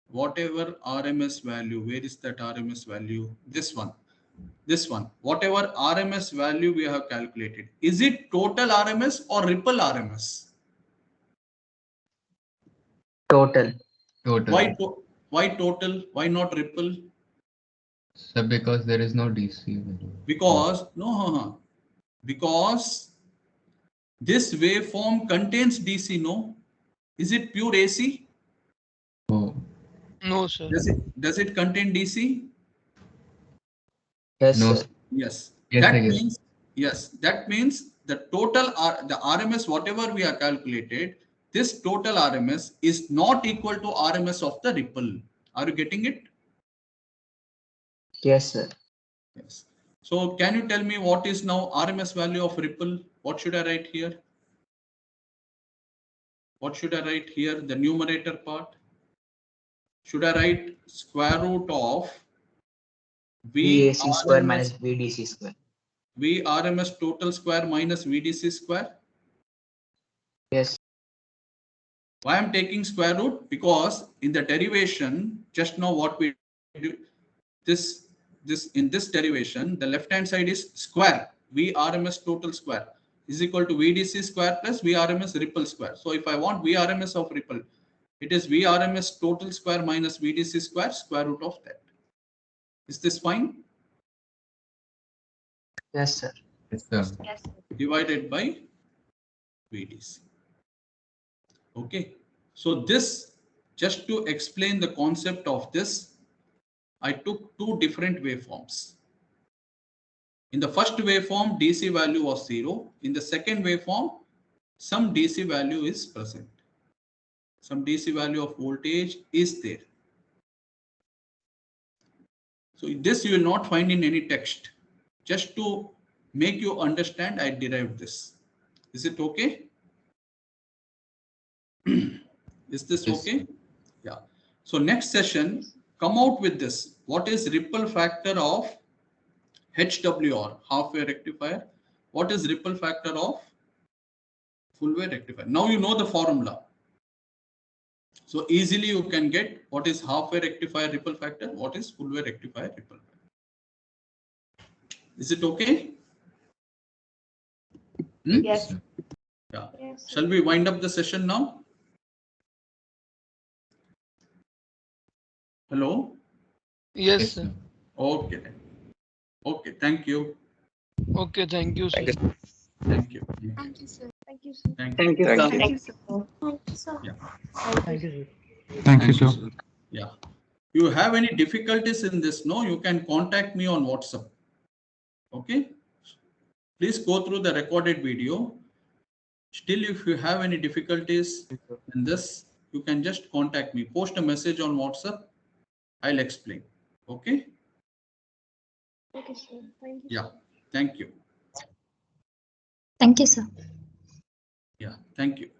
whatever RMS value, where is that RMS value? This one, whatever RMS value we have calculated, is it total RMS or ripple RMS?
Total.
Total.
Why total? Why not ripple?
So because there is no DC value.
Because, because this waveform contains DC, no? Is it pure AC?
Oh.
No, sir.
Does it contain DC?
Yes,
No.
sir.
Yes.
Yes,
That
I guess.
means, yes, that means the total, the RMS, whatever we are calculated, this total RMS is not equal to RMS of the ripple. Are you getting it?
Yes, sir.
Yes. So can you tell me what is now RMS value of ripple? What should I write here? What should I write here? The numerator part. Should I write square root of
VAC square
VRMS,
minus VDC square.
VRMS total square minus VDC square?
Yes.
Why I'm taking square root? Because in the derivation, just now what we do, in this derivation, the left hand side is square, VRMS total square is equal to VDC square plus VRMS ripple square. So if I want VRMS of ripple, it is VRMS total square minus VDC square, square root of that. Is this fine?
Yes, sir.
Yes, sir.
Yes.
Divided by VDC. Okay. So this, just to explain the concept of this, I took two different waveforms. In the first waveform, DC value was 0. In the second waveform, some DC value is present. Some DC value of voltage is there. So this you will not find in any text. Just to make you understand, I derived this. Is it okay? Is this
Yes.
okay? Yeah. So next session, come out with this. What is ripple factor of HWR, half wave rectifier? What is ripple factor of full wave rectifier? Now you know the formula. So easily you can get what is half wave rectifier ripple factor, what is full wave rectifier ripple factor. Is it okay?
Yes.
sir.
Yeah.
Yes.
Shall we wind up the session now? Hello?
Yes,
Yes,
sir.
sir.
Okay then. Okay, thank you.
Okay, thank you, sir.
Thank you.
Thank you, sir. Thank you, sir.
Thank you.
Thank you,
Thank
sir.
you.
Thank you, sir. Thank you, sir.
Yeah.
Thank you.
Thank you, sir.
Yeah. You have any difficulties in this? No, you can contact me on WhatsApp. Okay. Please go through the recorded video. Still, if you have any difficulties in this, you can just contact me. Post a message on WhatsApp. I'll explain. Okay.
Okay, sir. Thank you.
Yeah. Thank you.
Thank you, sir.
Yeah. Thank you.